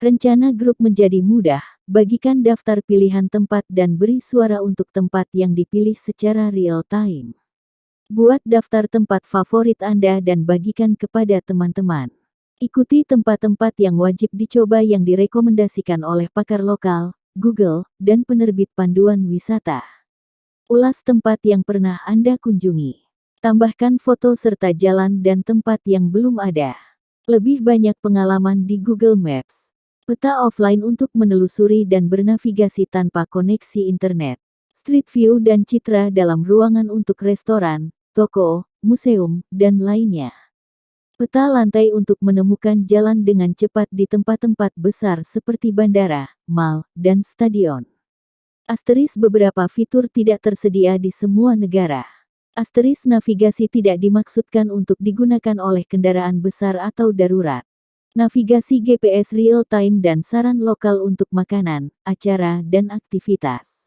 Speaker 1: Rencana grup menjadi mudah. Bagikan daftar pilihan tempat dan beri suara untuk tempat yang dipilih secara real-time. Buat daftar tempat favorit Anda dan bagikan kepada teman-teman. Ikuti tempat-tempat yang wajib dicoba yang direkomendasikan oleh pakar lokal, Google, dan penerbit panduan wisata. Ulas tempat yang pernah Anda kunjungi. Tambahkan foto serta jalan dan tempat yang belum ada. Lebih banyak pengalaman di Google Maps. Peta offline untuk menelusuri dan bernavigasi tanpa koneksi internet. Street view dan citra dalam ruangan untuk restoran, toko, museum, dan lainnya. Peta lantai untuk menemukan jalan dengan cepat di tempat-tempat besar seperti bandara, mal, dan stadion. Asterisk beberapa fitur tidak tersedia di semua negara. Asterisk navigasi tidak dimaksudkan untuk digunakan oleh kendaraan besar atau darurat. Navigasi GPS real-time dan saran lokal untuk makanan, acara, dan aktivitas.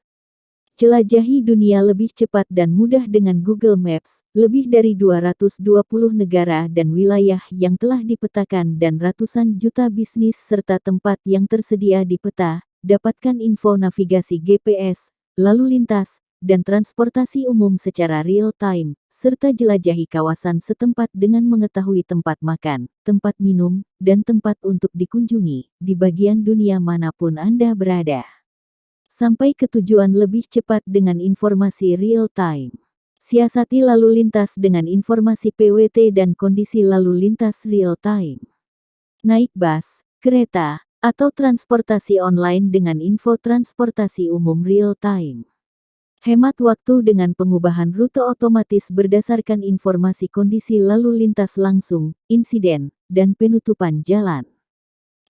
Speaker 1: Jelajahi dunia lebih cepat dan mudah dengan Google Maps, lebih dari 220 negara dan wilayah yang telah dipetakan dan ratusan juta bisnis serta tempat yang tersedia di peta. Dapatkan info navigasi GPS, lalu lintas, dan transportasi umum secara real-time, serta jelajahi kawasan setempat dengan mengetahui tempat makan, tempat minum, dan tempat untuk dikunjungi, di bagian dunia manapun Anda berada. Sampai ke tujuan lebih cepat dengan informasi real-time. Siasati lalu lintas dengan informasi PWT dan kondisi lalu lintas real-time. Naik bus, kereta, atau transportasi online dengan info transportasi umum real-time. Hemat waktu dengan pengubahan rute otomatis berdasarkan informasi kondisi lalu lintas langsung, insiden, dan penutupan jalan.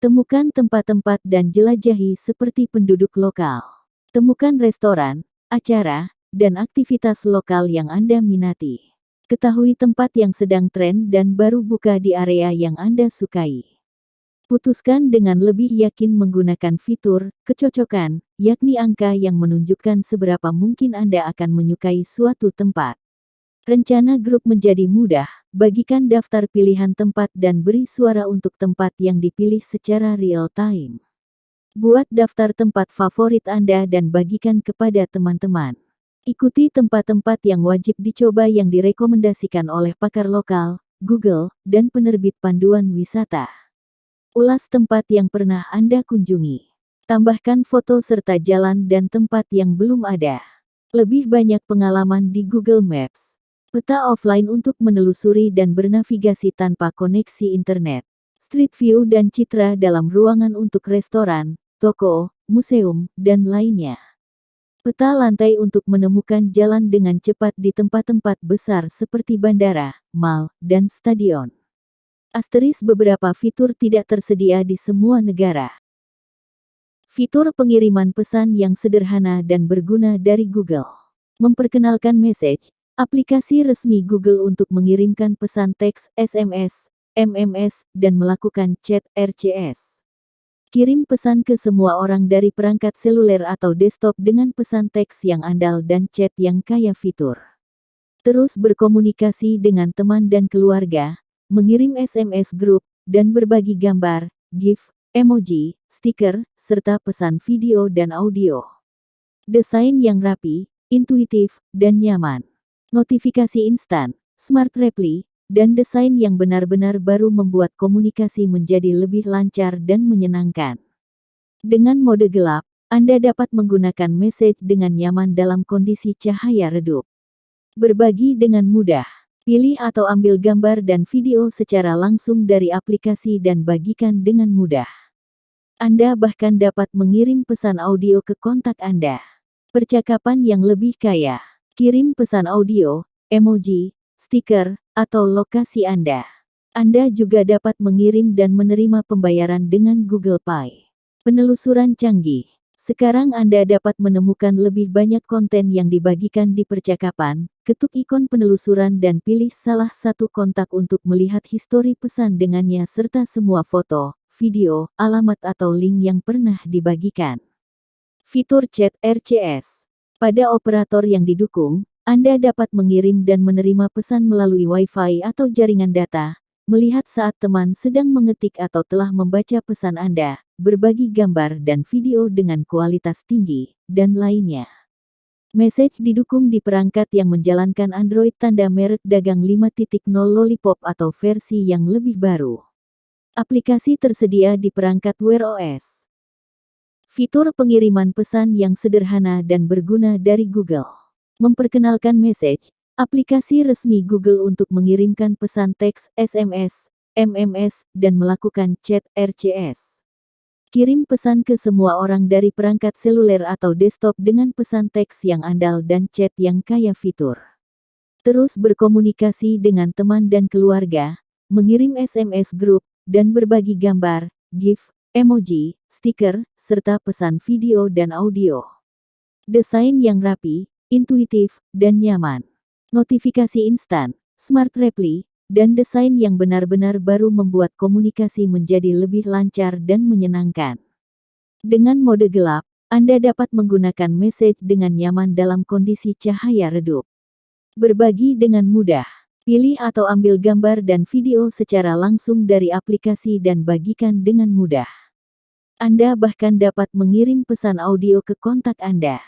Speaker 1: Temukan tempat-tempat dan jelajahi seperti penduduk lokal. Temukan restoran, acara, dan aktivitas lokal yang Anda minati. Ketahui tempat yang sedang tren dan baru buka di area yang Anda sukai. Putuskan dengan lebih yakin menggunakan fitur kecocokan, yakni angka yang menunjukkan seberapa mungkin Anda akan menyukai suatu tempat. Rencana grup menjadi mudah. Bagikan daftar pilihan tempat dan beri suara untuk tempat yang dipilih secara real time. Buat daftar tempat favorit Anda dan bagikan kepada teman-teman. Ikuti tempat-tempat yang wajib dicoba yang direkomendasikan oleh pakar lokal, Google, dan penerbit panduan wisata. Ulas tempat yang pernah Anda kunjungi. Tambahkan foto serta jalan dan tempat yang belum ada. Lebih banyak pengalaman di Google Maps. Peta offline untuk menelusuri dan bernavigasi tanpa koneksi internet. Street view dan citra dalam ruangan untuk restoran, toko, museum, dan lainnya. Peta lantai untuk menemukan jalan dengan cepat di tempat-tempat besar seperti bandara, mal, dan stadion. Asterisk beberapa fitur tidak tersedia di semua negara. Fitur pengiriman pesan yang sederhana dan berguna dari Google. Memperkenalkan Message, aplikasi resmi Google untuk mengirimkan pesan teks, SMS, MMS, dan melakukan chat RCS. Kirim pesan ke semua orang dari perangkat seluler atau desktop dengan pesan teks yang andal dan chat yang kaya fitur. Terus berkomunikasi dengan teman dan keluarga, mengirim SMS grup, dan berbagi gambar, GIF, emoji, stiker, serta pesan video dan audio. Desain yang rapi, intuitif, dan nyaman. Notifikasi instan, smart reply, dan desain yang benar-benar baru membuat komunikasi menjadi lebih lancar dan menyenangkan. Dengan mode gelap, Anda dapat menggunakan Message dengan nyaman dalam kondisi cahaya redup. Berbagi dengan mudah. Pilih atau ambil gambar dan video secara langsung dari aplikasi dan bagikan dengan mudah. Anda bahkan dapat mengirim pesan audio ke kontak Anda. Percakapan yang lebih kaya. Kirim pesan audio, emoji, stiker, atau lokasi Anda. Anda juga dapat mengirim dan menerima pembayaran dengan Google Pay. Penelusuran canggih. Sekarang Anda dapat menemukan lebih banyak konten yang dibagikan di percakapan. Ketuk ikon penelusuran dan pilih salah satu kontak untuk melihat histori pesan dengannya serta semua foto, video, alamat atau link yang pernah dibagikan. Fitur chat RCS. Pada operator yang didukung, Anda dapat mengirim dan menerima pesan melalui Wi-Fi atau jaringan data, melihat saat teman sedang mengetik atau telah membaca pesan Anda, berbagi gambar dan video dengan kualitas tinggi, dan lainnya. Message didukung di perangkat yang menjalankan Android tanda merek dagang 5.0 Lollipop atau versi yang lebih baru. Aplikasi tersedia di perangkat Wear OS. Fitur pengiriman pesan yang sederhana dan berguna dari Google. Memperkenalkan Message, aplikasi resmi Google untuk mengirimkan pesan teks, SMS, MMS, dan melakukan chat RCS. Kirim pesan ke semua orang dari perangkat seluler atau desktop dengan pesan teks yang andal dan chat yang kaya fitur. Terus berkomunikasi dengan teman dan keluarga, mengirim SMS grup, dan berbagi gambar, GIF, emoji, stiker, serta pesan video dan audio. Desain yang rapi, intuitif, dan nyaman. Notifikasi instan, smart reply, dan desain yang benar-benar baru membuat komunikasi menjadi lebih lancar dan menyenangkan. Dengan mode gelap, Anda dapat menggunakan Message dengan nyaman dalam kondisi cahaya redup. Berbagi dengan mudah. Pilih atau ambil gambar dan video secara langsung dari aplikasi dan bagikan dengan mudah. Anda bahkan dapat mengirim pesan audio ke kontak Anda.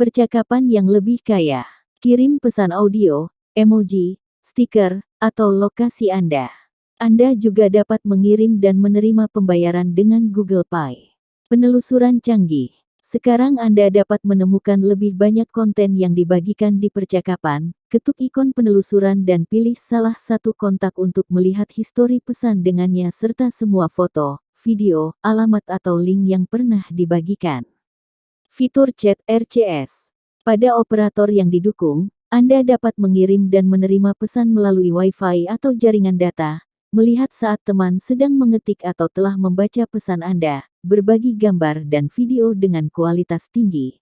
Speaker 1: Percakapan yang lebih kaya. Kirim pesan audio, emoji, stiker, atau lokasi Anda. Anda juga dapat mengirim dan menerima pembayaran dengan Google Pay. Penelusuran canggih. Sekarang Anda dapat menemukan lebih banyak konten yang dibagikan di percakapan. Ketuk ikon penelusuran dan pilih salah satu kontak untuk melihat histori pesan dengannya serta semua foto, video, alamat atau link yang pernah dibagikan. Fitur chat RCS. Pada operator yang didukung, Anda dapat mengirim dan menerima pesan melalui Wi-Fi atau jaringan data, melihat saat teman sedang mengetik atau telah membaca pesan Anda, berbagi gambar dan video dengan kualitas tinggi.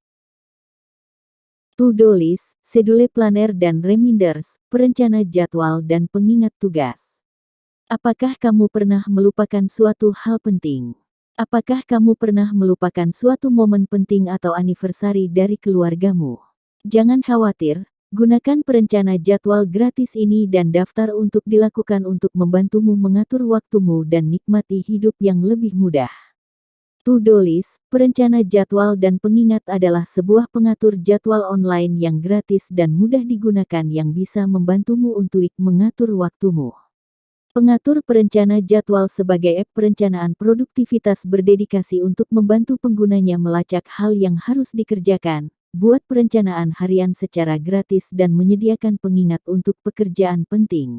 Speaker 1: To-do list, schedule planner dan reminders, perencana jadwal dan pengingat tugas. Apakah kamu pernah melupakan suatu hal penting? Apakah kamu pernah melupakan suatu momen penting atau anniversary dari keluargamu? Jangan khawatir, Gunakan perencana jadwal gratis ini dan daftar untuk dilakukan untuk membantumu mengatur waktumu dan nikmati hidup yang lebih mudah. To-do list, perencana jadwal dan pengingat adalah sebuah pengatur jadwal online yang gratis dan mudah digunakan yang bisa membantumu untuk mengatur waktumu. Pengatur perencana jadwal sebagai app perencanaan produktivitas berdedikasi untuk membantu penggunanya melacak hal yang harus dikerjakan, buat perencanaan harian secara gratis dan menyediakan pengingat untuk pekerjaan penting.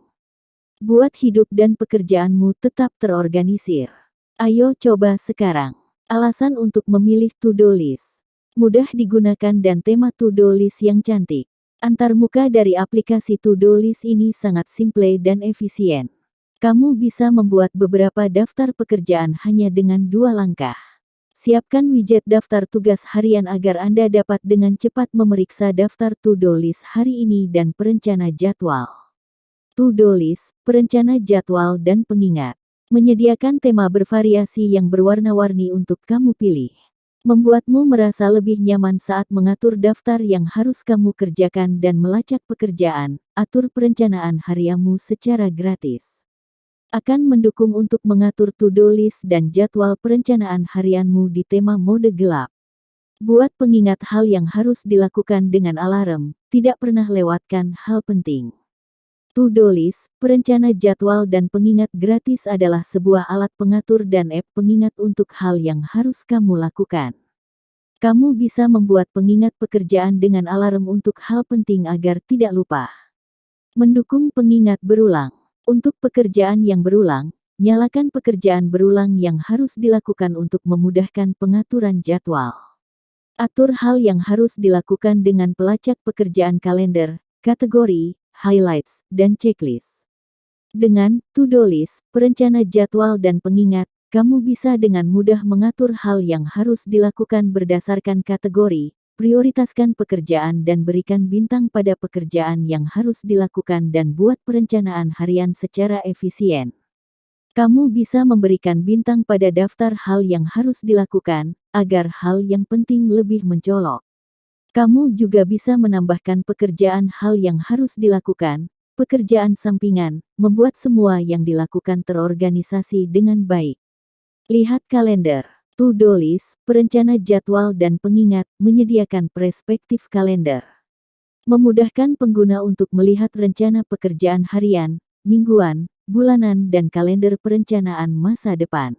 Speaker 1: Buat hidup dan pekerjaanmu tetap terorganisir. Ayo coba sekarang. Alasan untuk memilih to-do list. Mudah digunakan dan tema to-do list yang cantik. Antarmuka dari aplikasi to-do list ini sangat simple dan efisien. Kamu bisa membuat beberapa daftar pekerjaan hanya dengan 2 langkah. Siapkan widget daftar tugas harian agar Anda dapat dengan cepat memeriksa daftar to-do list hari ini dan perencana jadwal. To-do list, perencana jadwal dan pengingat. Menyediakan tema bervariasi yang berwarna-warni untuk kamu pilih. Membuatmu merasa lebih nyaman saat mengatur daftar yang harus kamu kerjakan dan melacak pekerjaan. Atur perencanaan harianmu secara gratis. Akan mendukung untuk mengatur to-do list dan jadwal perencanaan harianmu di tema mode gelap. Buat pengingat hal yang harus dilakukan dengan alarm, tidak pernah lewatkan hal penting. To-do list, perencana jadwal dan pengingat gratis adalah sebuah alat pengatur dan app pengingat untuk hal yang harus kamu lakukan. Kamu bisa membuat pengingat pekerjaan dengan alarm untuk hal penting agar tidak lupa. Mendukung pengingat berulang. Untuk pekerjaan yang berulang, nyalakan pekerjaan berulang yang harus dilakukan untuk memudahkan pengaturan jadwal. Atur hal yang harus dilakukan dengan pelacak pekerjaan kalender, kategori, highlights, dan checklist. Dengan to-do list, perencana jadwal dan pengingat, kamu bisa dengan mudah mengatur hal yang harus dilakukan berdasarkan kategori, prioritaskan pekerjaan dan berikan bintang pada pekerjaan yang harus dilakukan dan buat perencanaan harian secara efisien. Kamu bisa memberikan bintang pada daftar hal yang harus dilakukan, agar hal yang penting lebih mencolok. Kamu juga bisa menambahkan pekerjaan hal yang harus dilakukan, pekerjaan sampingan, membuat semua yang dilakukan terorganisasi dengan baik. Lihat kalender. To-do list, perencana jadwal dan pengingat, menyediakan perspektif kalender. Memudahkan pengguna untuk melihat rencana pekerjaan harian, mingguan, bulanan dan kalender perencanaan masa depan.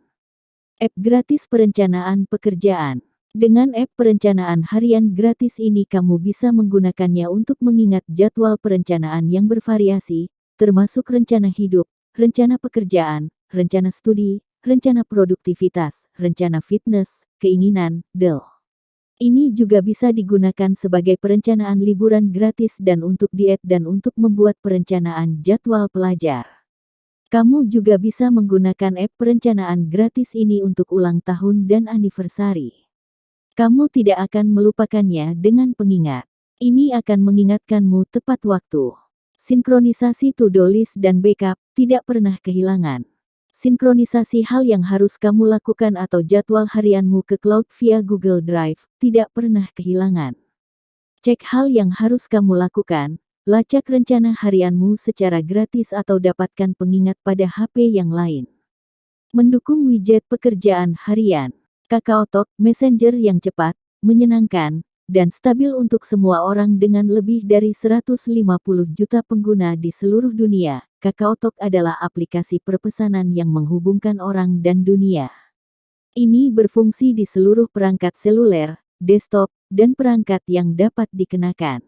Speaker 1: App gratis perencanaan pekerjaan. Dengan app perencanaan harian gratis ini kamu bisa menggunakannya untuk mengingat jadwal perencanaan yang bervariasi, termasuk rencana hidup, rencana pekerjaan, rencana studi, rencana produktivitas, rencana fitness, keinginan, del. Ini juga bisa digunakan sebagai perencanaan liburan gratis dan untuk diet dan untuk membuat perencanaan jadwal pelajar. Kamu juga bisa menggunakan app perencanaan gratis ini untuk ulang tahun dan anniversary. Kamu tidak akan melupakannya dengan pengingat. Ini akan mengingatkanmu tepat waktu. Sinkronisasi to-do list dan backup tidak pernah kehilangan. Sinkronisasi hal yang harus kamu lakukan atau jadwal harianmu ke cloud via Google Drive, tidak pernah kehilangan. Cek hal yang harus kamu lakukan, lacak rencana harianmu secara gratis atau dapatkan pengingat pada HP yang lain. Mendukung widget pekerjaan harian. KakaoTalk, messenger yang cepat, menyenangkan, dan stabil untuk semua orang dengan lebih dari 150 juta pengguna di seluruh dunia. KakaoTalk adalah aplikasi perpesanan yang menghubungkan orang dan dunia. Ini berfungsi di seluruh perangkat seluler, desktop, dan perangkat yang dapat dikenakan.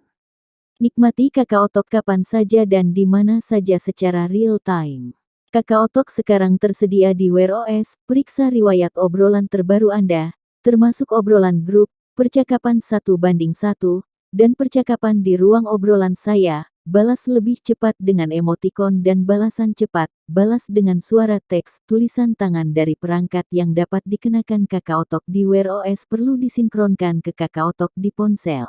Speaker 1: Nikmati KakaoTalk kapan saja dan di mana saja secara real time. KakaoTalk sekarang tersedia di Wear OS. Periksa riwayat obrolan terbaru Anda, termasuk obrolan grup, percakapan 1:1, dan percakapan di ruang obrolan saya. Balas lebih cepat dengan emotikon dan balasan cepat. Balas dengan suara teks, tulisan tangan dari perangkat yang dapat dikenakan KakaoTalk di Wear OS perlu disinkronkan ke KakaoTalk di ponsel.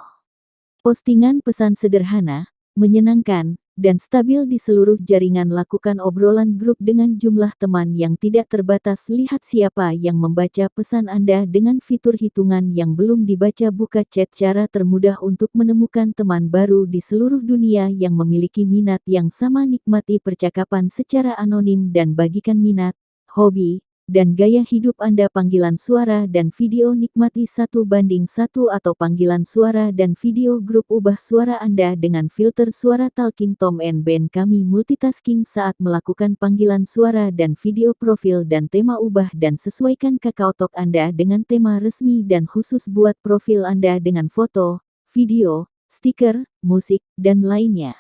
Speaker 1: Postingan pesan sederhana, menyenangkan, dan stabil di seluruh jaringan. Lakukan obrolan grup dengan jumlah teman yang tidak terbatas. Lihat siapa yang membaca pesan Anda dengan fitur hitungan yang belum dibaca. Buka chat, cara termudah untuk menemukan teman baru di seluruh dunia yang memiliki minat yang sama. Nikmati percakapan secara anonim dan bagikan minat, hobi, dan gaya hidup Anda. Panggilan suara dan video. Nikmati 1:1 atau panggilan suara dan video grup. Ubah suara Anda dengan filter suara Talking Tom and Ben. Kami multitasking saat melakukan panggilan suara dan video. Profil dan tema. Ubah dan sesuaikan KakaoTalk Anda dengan tema resmi dan khusus. Buat profil Anda dengan foto, video, stiker, musik, dan lainnya.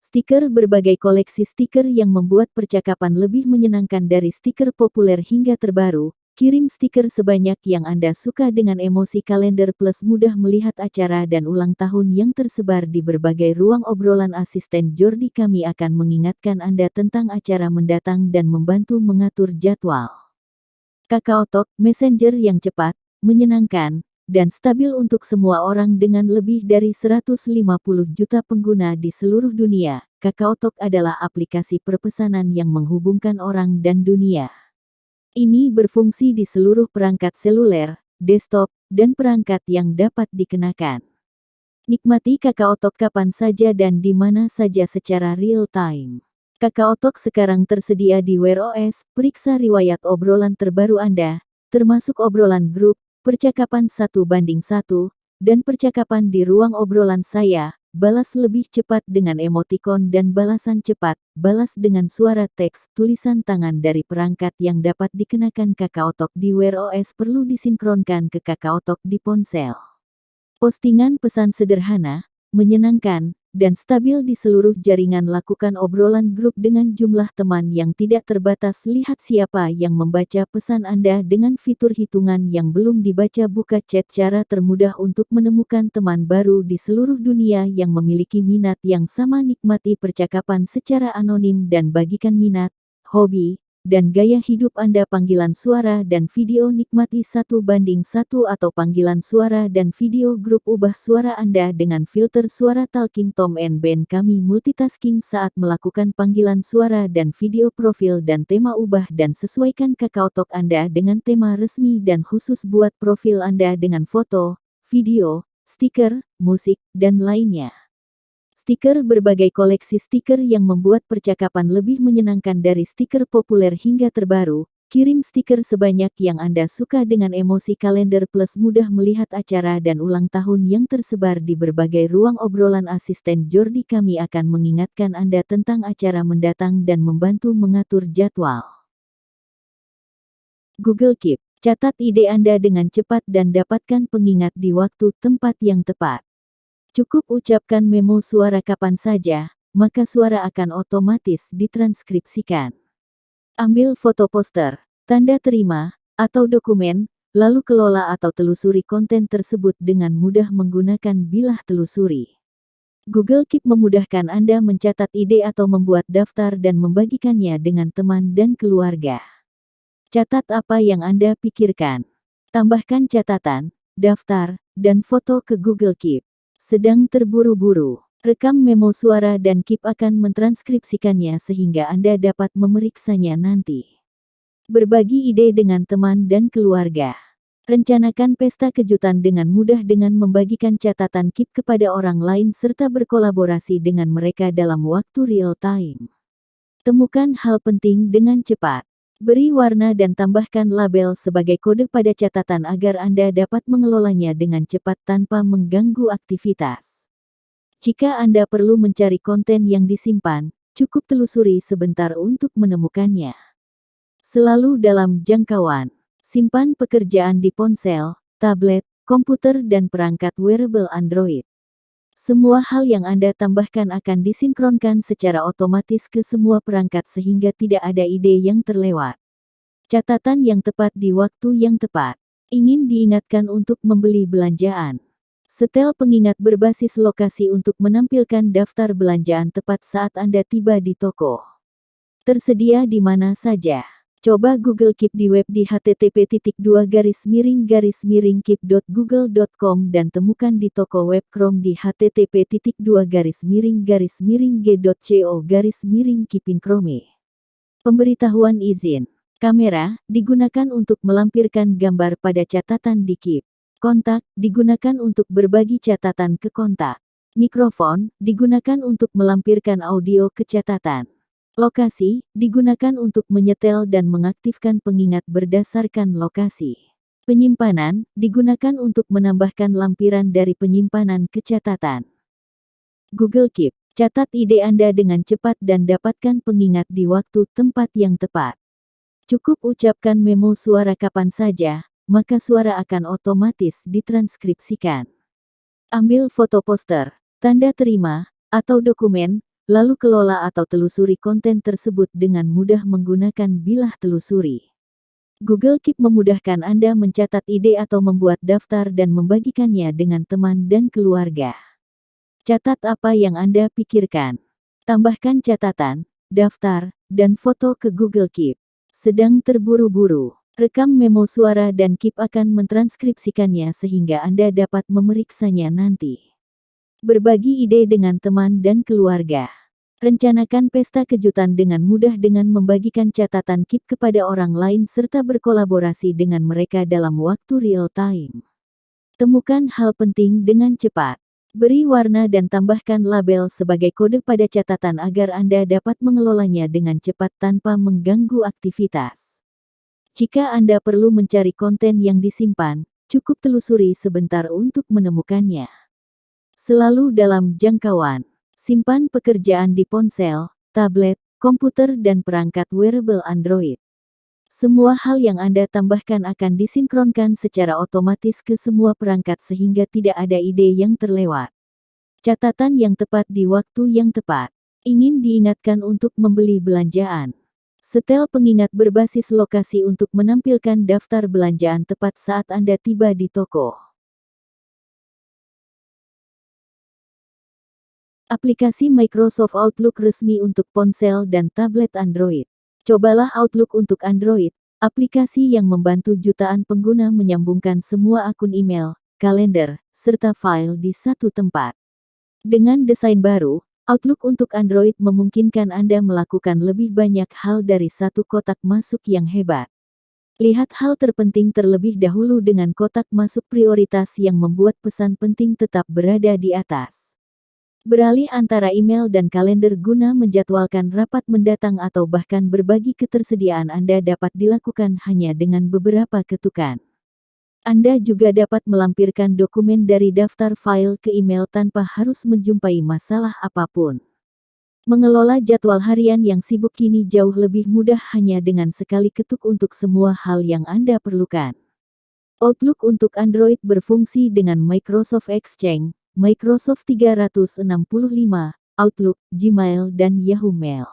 Speaker 1: Stiker. Berbagai koleksi stiker yang membuat percakapan lebih menyenangkan, dari stiker populer hingga terbaru. Kirim stiker sebanyak yang Anda suka dengan emosi kalender plus. Mudah melihat acara dan ulang tahun yang tersebar di berbagai ruang obrolan. Asisten Jordi, kami akan mengingatkan Anda tentang acara mendatang dan membantu mengatur jadwal. KakaoTalk, messenger yang cepat, menyenangkan, dan stabil untuk semua orang dengan lebih dari 150 juta pengguna di seluruh dunia. KakaoTalk adalah aplikasi perpesanan yang menghubungkan orang dan dunia. Ini berfungsi di seluruh perangkat seluler, desktop, dan perangkat yang dapat dikenakan. Nikmati KakaoTalk kapan saja dan di mana saja secara real time. KakaoTalk sekarang tersedia di Wear OS. Periksa riwayat obrolan terbaru Anda, termasuk obrolan grup, percakapan 1:1, dan percakapan di ruang obrolan saya. Balas lebih cepat dengan emotikon dan balasan cepat. Balas dengan suara teks, tulisan tangan dari perangkat yang dapat dikenakan. KakaoTalk di Wear OS perlu disinkronkan ke KakaoTalk di ponsel. Postingan pesan sederhana, menyenangkan, dan stabil di seluruh jaringan. Lakukan obrolan grup dengan jumlah teman yang tidak terbatas. Lihat siapa yang membaca pesan Anda dengan fitur hitungan yang belum dibaca. Buka chat, cara termudah untuk menemukan teman baru di seluruh dunia yang memiliki minat yang sama. Nikmati percakapan secara anonim dan bagikan minat, hobi, dan gaya hidup Anda. Panggilan suara dan video. Nikmati 1:1 atau panggilan suara dan video grup. Ubah suara Anda dengan filter suara Talking Tom and Ben. Kami multitasking saat melakukan panggilan suara dan video. Profil dan tema. Ubah dan sesuaikan KakaoTalk Anda dengan tema resmi dan khusus. Buat profil Anda dengan foto, video, stiker, musik, dan lainnya. Stiker. Berbagai koleksi stiker yang membuat percakapan lebih menyenangkan, dari stiker populer hingga terbaru. Kirim stiker sebanyak yang Anda suka dengan emosi kalender plus. Mudah melihat acara dan ulang tahun yang tersebar di berbagai ruang obrolan. Asisten Jordi, kami akan mengingatkan Anda tentang acara mendatang dan membantu mengatur jadwal. Google Keep. Catat ide Anda dengan cepat dan dapatkan pengingat di waktu tempat yang tepat. Cukup ucapkan memo suara kapan saja, maka suara akan otomatis ditranskripsikan. Ambil foto poster, tanda terima, atau dokumen, lalu kelola atau telusuri konten tersebut dengan mudah menggunakan bilah telusuri. Google Keep memudahkan Anda mencatat ide atau membuat daftar dan membagikannya dengan teman dan keluarga. Catat apa yang Anda pikirkan. Tambahkan catatan, daftar, dan foto ke Google Keep. Sedang terburu-buru, rekam memo suara dan Keep akan mentranskripsikannya sehingga Anda dapat memeriksanya nanti. Berbagi ide dengan teman dan keluarga. Rencanakan pesta kejutan dengan mudah dengan membagikan catatan Keep kepada orang lain serta berkolaborasi dengan mereka dalam waktu real time. Temukan hal penting dengan cepat. Beri warna dan tambahkan label sebagai kode pada catatan agar Anda dapat mengelolanya dengan cepat tanpa mengganggu aktivitas. Jika Anda perlu mencari konten yang disimpan, cukup telusuri sebentar untuk menemukannya. Selalu dalam jangkauan. Simpan pekerjaan di ponsel, tablet, komputer, dan perangkat wearable Android. Semua hal yang Anda tambahkan akan disinkronkan secara otomatis ke semua perangkat sehingga tidak ada ide yang terlewat. Catatan yang tepat di waktu yang tepat. Ingin diingatkan untuk membeli belanjaan. Setel pengingat berbasis lokasi untuk menampilkan daftar belanjaan tepat saat Anda tiba di toko. Tersedia di mana saja. Coba Google Keep di web di http://keep.google.com dan temukan di toko web Chrome di http://g.co/keeping Chrome. Pemberitahuan izin. Kamera digunakan untuk melampirkan gambar pada catatan di Keep. Kontak digunakan untuk berbagi catatan ke kontak. Mikrofon digunakan untuk melampirkan audio ke catatan. Lokasi digunakan untuk menyetel dan mengaktifkan pengingat berdasarkan lokasi. Penyimpanan digunakan untuk menambahkan lampiran dari penyimpanan ke catatan. Google Keep. Catat ide Anda dengan cepat dan dapatkan pengingat di waktu tempat yang tepat. Cukup ucapkan memo suara kapan saja, maka suara akan otomatis ditranskripsikan. Ambil foto poster, tanda terima, atau dokumen, lalu kelola atau telusuri konten tersebut dengan mudah menggunakan bilah telusuri. Google Keep memudahkan Anda mencatat ide atau membuat daftar dan membagikannya dengan teman dan keluarga. Catat apa yang Anda pikirkan. Tambahkan catatan, daftar, dan foto ke Google Keep. Sedang terburu-buru, rekam memo suara dan Keep akan mentranskripsikannya sehingga Anda dapat memeriksanya nanti. Berbagi ide dengan teman dan keluarga. Rencanakan pesta kejutan dengan mudah dengan membagikan catatan Keep kepada orang lain serta berkolaborasi dengan mereka dalam waktu real time. Temukan hal penting dengan cepat. Beri warna dan tambahkan label sebagai kode pada catatan agar Anda dapat mengelolanya dengan cepat tanpa mengganggu aktivitas. Jika Anda perlu mencari konten yang disimpan, cukup telusuri sebentar untuk menemukannya. Selalu dalam jangkauan. Simpan pekerjaan di ponsel, tablet, komputer dan perangkat wearable Android. Semua hal yang Anda tambahkan akan disinkronkan secara otomatis ke semua perangkat sehingga tidak ada ide yang terlewat. Catatan yang tepat di waktu yang tepat. Ingin diingatkan untuk membeli belanjaan. Setel pengingat berbasis lokasi untuk menampilkan daftar belanjaan tepat saat Anda tiba di toko. Aplikasi Microsoft Outlook resmi untuk ponsel dan tablet Android. Cobalah Outlook untuk Android, aplikasi yang membantu jutaan pengguna menyambungkan semua akun email, kalender, serta file di satu tempat. Dengan desain baru, Outlook untuk Android memungkinkan Anda melakukan lebih banyak hal dari satu kotak masuk yang hebat. Lihat hal terpenting terlebih dahulu dengan kotak masuk prioritas yang membuat pesan penting tetap berada di atas. Beralih antara email dan kalender guna menjadwalkan rapat mendatang atau bahkan berbagi ketersediaan Anda dapat dilakukan hanya dengan beberapa ketukan. Anda juga dapat melampirkan dokumen dari daftar file ke email tanpa harus menjumpai masalah apapun. Mengelola jadwal harian yang sibuk kini jauh lebih mudah hanya dengan sekali ketuk untuk semua hal yang Anda perlukan. Outlook untuk Android berfungsi dengan Microsoft Exchange, Microsoft 365, Outlook, Gmail dan Yahoo Mail.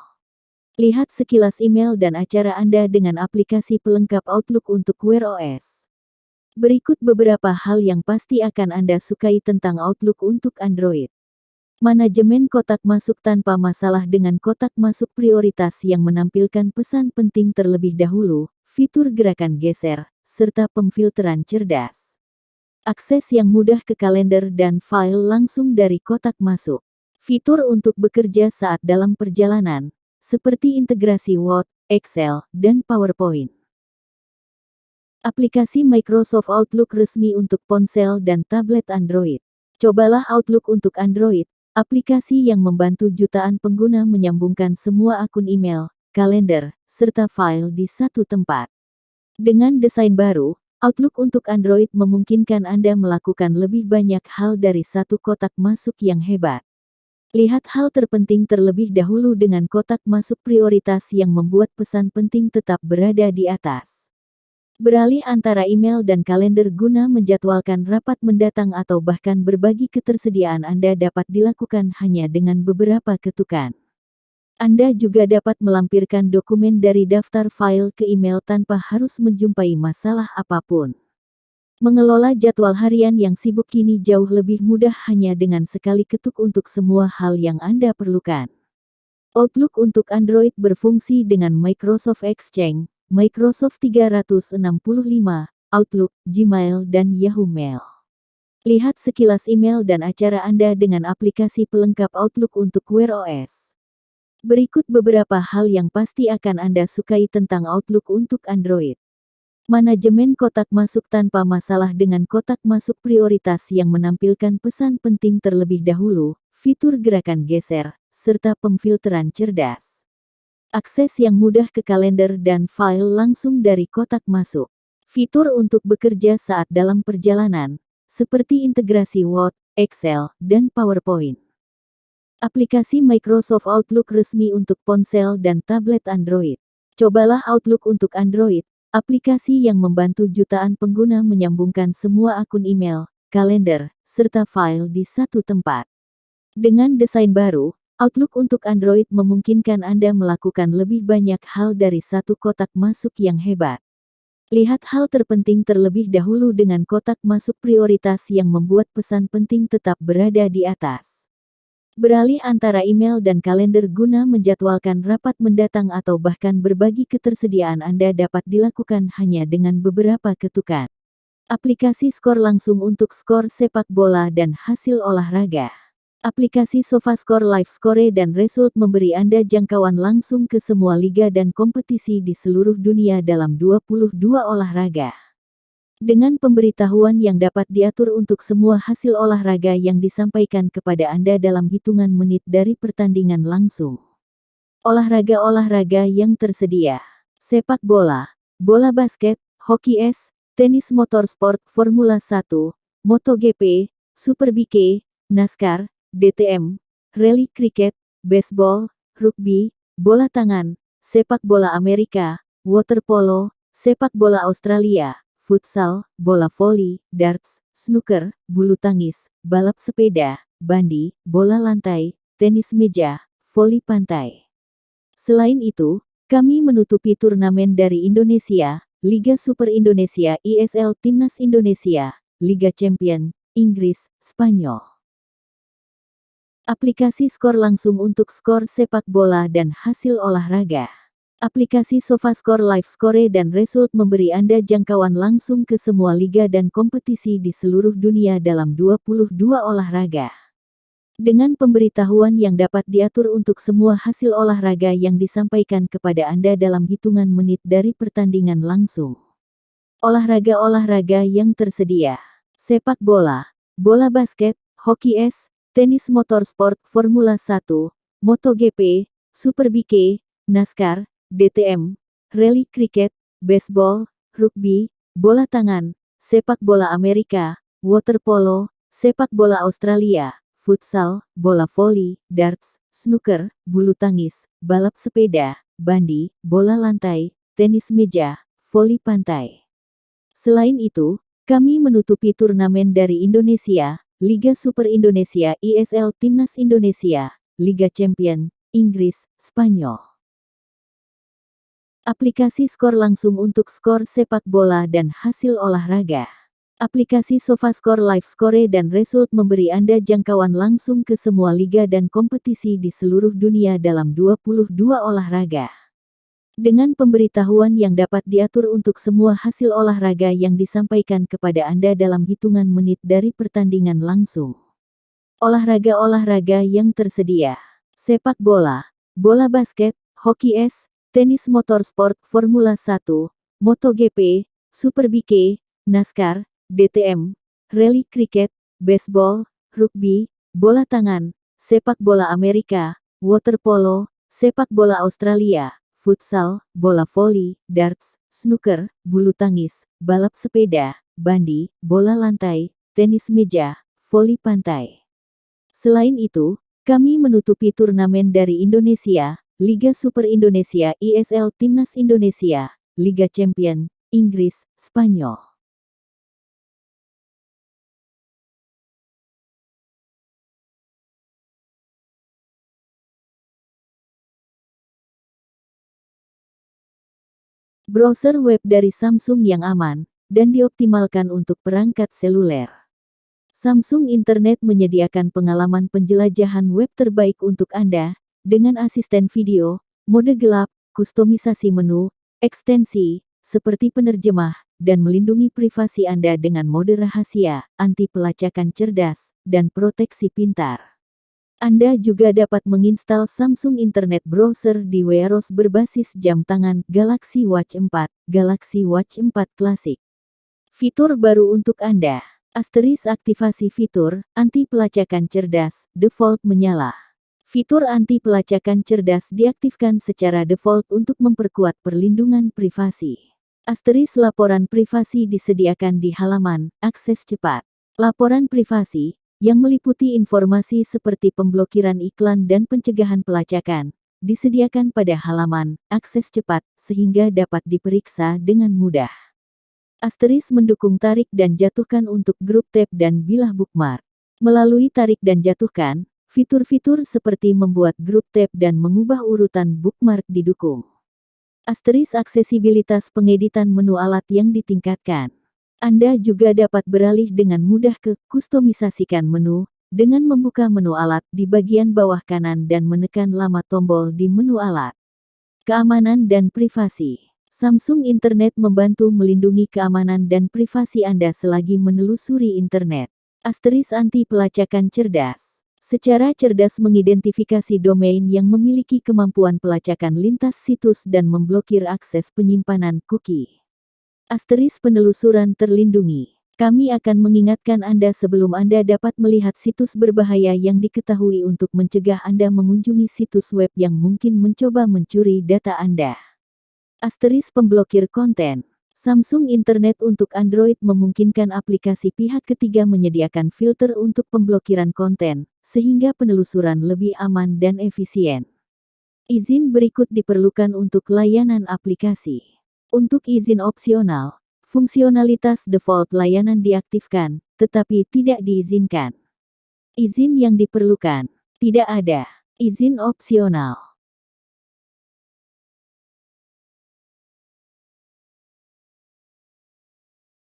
Speaker 1: Lihat sekilas email dan acara Anda dengan aplikasi pelengkap Outlook untuk Wear OS. Berikut beberapa hal yang pasti akan Anda sukai tentang Outlook untuk Android. Manajemen kotak masuk tanpa masalah dengan kotak masuk prioritas yang menampilkan pesan penting terlebih dahulu, fitur gerakan geser, serta pemfilteran cerdas. Akses yang mudah ke kalender dan file langsung dari kotak masuk. Fitur untuk bekerja saat dalam perjalanan, seperti integrasi Word, Excel, dan PowerPoint. Aplikasi Microsoft Outlook resmi untuk ponsel dan tablet Android. Cobalah Outlook untuk Android, aplikasi yang membantu jutaan pengguna menyambungkan semua akun email, kalender, serta file di satu tempat. Dengan desain baru, Outlook untuk Android memungkinkan Anda melakukan lebih banyak hal dari satu kotak masuk yang hebat. Lihat hal terpenting terlebih dahulu dengan kotak masuk prioritas yang membuat pesan penting tetap berada di atas. Beralih antara email dan kalender guna menjadwalkan rapat mendatang atau bahkan berbagi ketersediaan Anda dapat dilakukan hanya dengan beberapa ketukan. Anda juga dapat melampirkan dokumen dari daftar file ke email tanpa harus menjumpai masalah apapun. Mengelola jadwal harian yang sibuk kini jauh lebih mudah hanya dengan sekali ketuk untuk semua hal yang Anda perlukan. Outlook untuk Android berfungsi dengan Microsoft Exchange, Microsoft 365, Outlook, Gmail, dan Yahoo Mail. Lihat sekilas email dan acara Anda dengan aplikasi pelengkap Outlook untuk Wear OS. Berikut beberapa hal yang pasti akan Anda sukai tentang Outlook untuk Android. Manajemen kotak masuk tanpa masalah dengan kotak masuk prioritas yang menampilkan pesan penting terlebih dahulu, fitur gerakan geser, serta pemfilteran cerdas. Akses yang mudah ke kalender dan file langsung dari kotak masuk. Fitur untuk bekerja saat dalam perjalanan, seperti integrasi Word, Excel, dan PowerPoint. Aplikasi Microsoft Outlook resmi untuk ponsel dan tablet Android. Cobalah Outlook untuk Android, aplikasi yang membantu jutaan pengguna menyambungkan semua akun email, kalender, serta file di satu tempat. Dengan desain baru, Outlook untuk Android memungkinkan Anda melakukan lebih banyak hal dari satu kotak masuk yang hebat. Lihat hal terpenting terlebih dahulu dengan kotak masuk prioritas yang membuat pesan penting tetap berada di atas. Beralih antara email dan kalender guna menjadwalkan rapat mendatang atau bahkan berbagi ketersediaan Anda dapat dilakukan hanya dengan beberapa ketukan. Aplikasi skor langsung untuk skor sepak bola dan hasil olahraga. Aplikasi SofaScore Live Score dan Result memberi Anda jangkauan langsung ke semua liga dan kompetisi di seluruh dunia dalam 22 olahraga. Dengan pemberitahuan yang dapat diatur untuk semua hasil olahraga yang disampaikan kepada Anda dalam hitungan menit dari pertandingan langsung. Olahraga-olahraga yang tersedia: sepak bola, bola basket, hoki es, tenis motorsport, Formula 1, MotoGP, Superbike, NASCAR, DTM, rally kriket, baseball, rugby, bola tangan, sepak bola Amerika, water polo, sepak bola Australia, futsal, bola voli, darts, snooker, bulu tangis, balap sepeda, bandy, bola lantai, tenis meja, voli pantai. Selain itu, kami menutupi turnamen dari Indonesia, Liga Super Indonesia ISL Timnas Indonesia, Liga Champion, Inggris, Spanyol. Aplikasi skor langsung untuk skor sepak bola dan hasil olahraga. Aplikasi SofaScore Live Score dan Result memberi Anda jangkauan langsung ke semua liga dan kompetisi di seluruh dunia dalam 22 olahraga. Dengan pemberitahuan yang dapat diatur untuk semua hasil olahraga yang disampaikan kepada Anda dalam hitungan menit dari pertandingan langsung. Olahraga-olahraga yang tersedia: sepak bola, bola basket, hoki es, tenis motorsport, Formula 1, MotoGP, Superbike, NASCAR, DTM, rally kriket, baseball, rugby, bola tangan, sepak bola Amerika, water polo, sepak bola Australia, futsal, bola voli, darts, snooker, bulu tangis, balap sepeda, bandy, bola lantai, tenis meja, voli pantai. Selain itu, kami menutupi turnamen dari Indonesia, Liga Super Indonesia ISL Timnas Indonesia, Liga Champion, Inggris, Spanyol. Aplikasi skor langsung untuk skor sepak bola dan hasil olahraga. Aplikasi SofaScore Live Score dan Result memberi Anda jangkauan langsung ke semua liga dan kompetisi di seluruh dunia dalam 22 olahraga. Dengan pemberitahuan yang dapat diatur untuk semua hasil olahraga yang disampaikan kepada Anda dalam hitungan menit dari pertandingan langsung. Olahraga-olahraga yang tersedia: sepak bola, bola basket, hoki es, tenis motorsport, Formula 1, MotoGP, Superbike, NASCAR, DTM, rally kriket, baseball, rugby, bola tangan, sepak bola Amerika, water polo, sepak bola Australia, futsal, bola voli, darts, snooker, bulu tangis, balap sepeda, bandy, bola lantai, tenis meja, voli pantai. Selain itu, kami menutupi turnamen dari Indonesia, Liga Super Indonesia ISL Timnas Indonesia, Liga Champion, Inggris, Spanyol. Browser web dari Samsung yang aman dan dioptimalkan untuk perangkat seluler. Samsung Internet menyediakan pengalaman penjelajahan web terbaik untuk Anda, dengan asisten video, mode gelap, kustomisasi menu, ekstensi, seperti penerjemah, dan melindungi privasi Anda dengan mode rahasia, anti pelacakan cerdas, dan proteksi pintar. Anda juga dapat menginstal Samsung Internet Browser di wearOS berbasis jam tangan Galaxy Watch 4, Galaxy Watch 4 Classic. Fitur baru untuk Anda. Aktivasi fitur, anti pelacakan cerdas, default menyala. Fitur anti pelacakan cerdas diaktifkan secara default untuk memperkuat perlindungan privasi. Laporan privasi disediakan di halaman, akses cepat. Laporan privasi, yang meliputi informasi seperti pemblokiran iklan dan pencegahan pelacakan, disediakan pada halaman, akses cepat, sehingga dapat diperiksa dengan mudah. Mendukung tarik dan jatuhkan untuk grup tab dan bilah bookmark. Melalui tarik dan jatuhkan, fitur-fitur seperti membuat grup tab dan mengubah urutan bookmark didukung. Aksesibilitas pengeditan menu alat yang ditingkatkan. Anda juga dapat beralih dengan mudah ke kustomisasikan menu, dengan membuka menu alat di bagian bawah kanan dan menekan lama tombol di menu alat. Keamanan dan privasi. Samsung Internet membantu melindungi keamanan dan privasi Anda selagi menelusuri internet. Anti pelacakan cerdas. Secara cerdas mengidentifikasi domain yang memiliki kemampuan pelacakan lintas situs dan memblokir akses penyimpanan cookie. Penelusuran terlindungi. Kami akan mengingatkan Anda sebelum Anda dapat melihat situs berbahaya yang diketahui untuk mencegah Anda mengunjungi situs web yang mungkin mencoba mencuri data Anda. Pemblokir konten. Samsung Internet untuk Android memungkinkan aplikasi pihak ketiga menyediakan filter untuk pemblokiran konten, sehingga penelusuran lebih aman dan efisien. Izin berikut diperlukan untuk layanan aplikasi. Untuk izin opsional, fungsionalitas default layanan diaktifkan, tetapi tidak diizinkan. Izin yang diperlukan. Tidak ada. Izin opsional.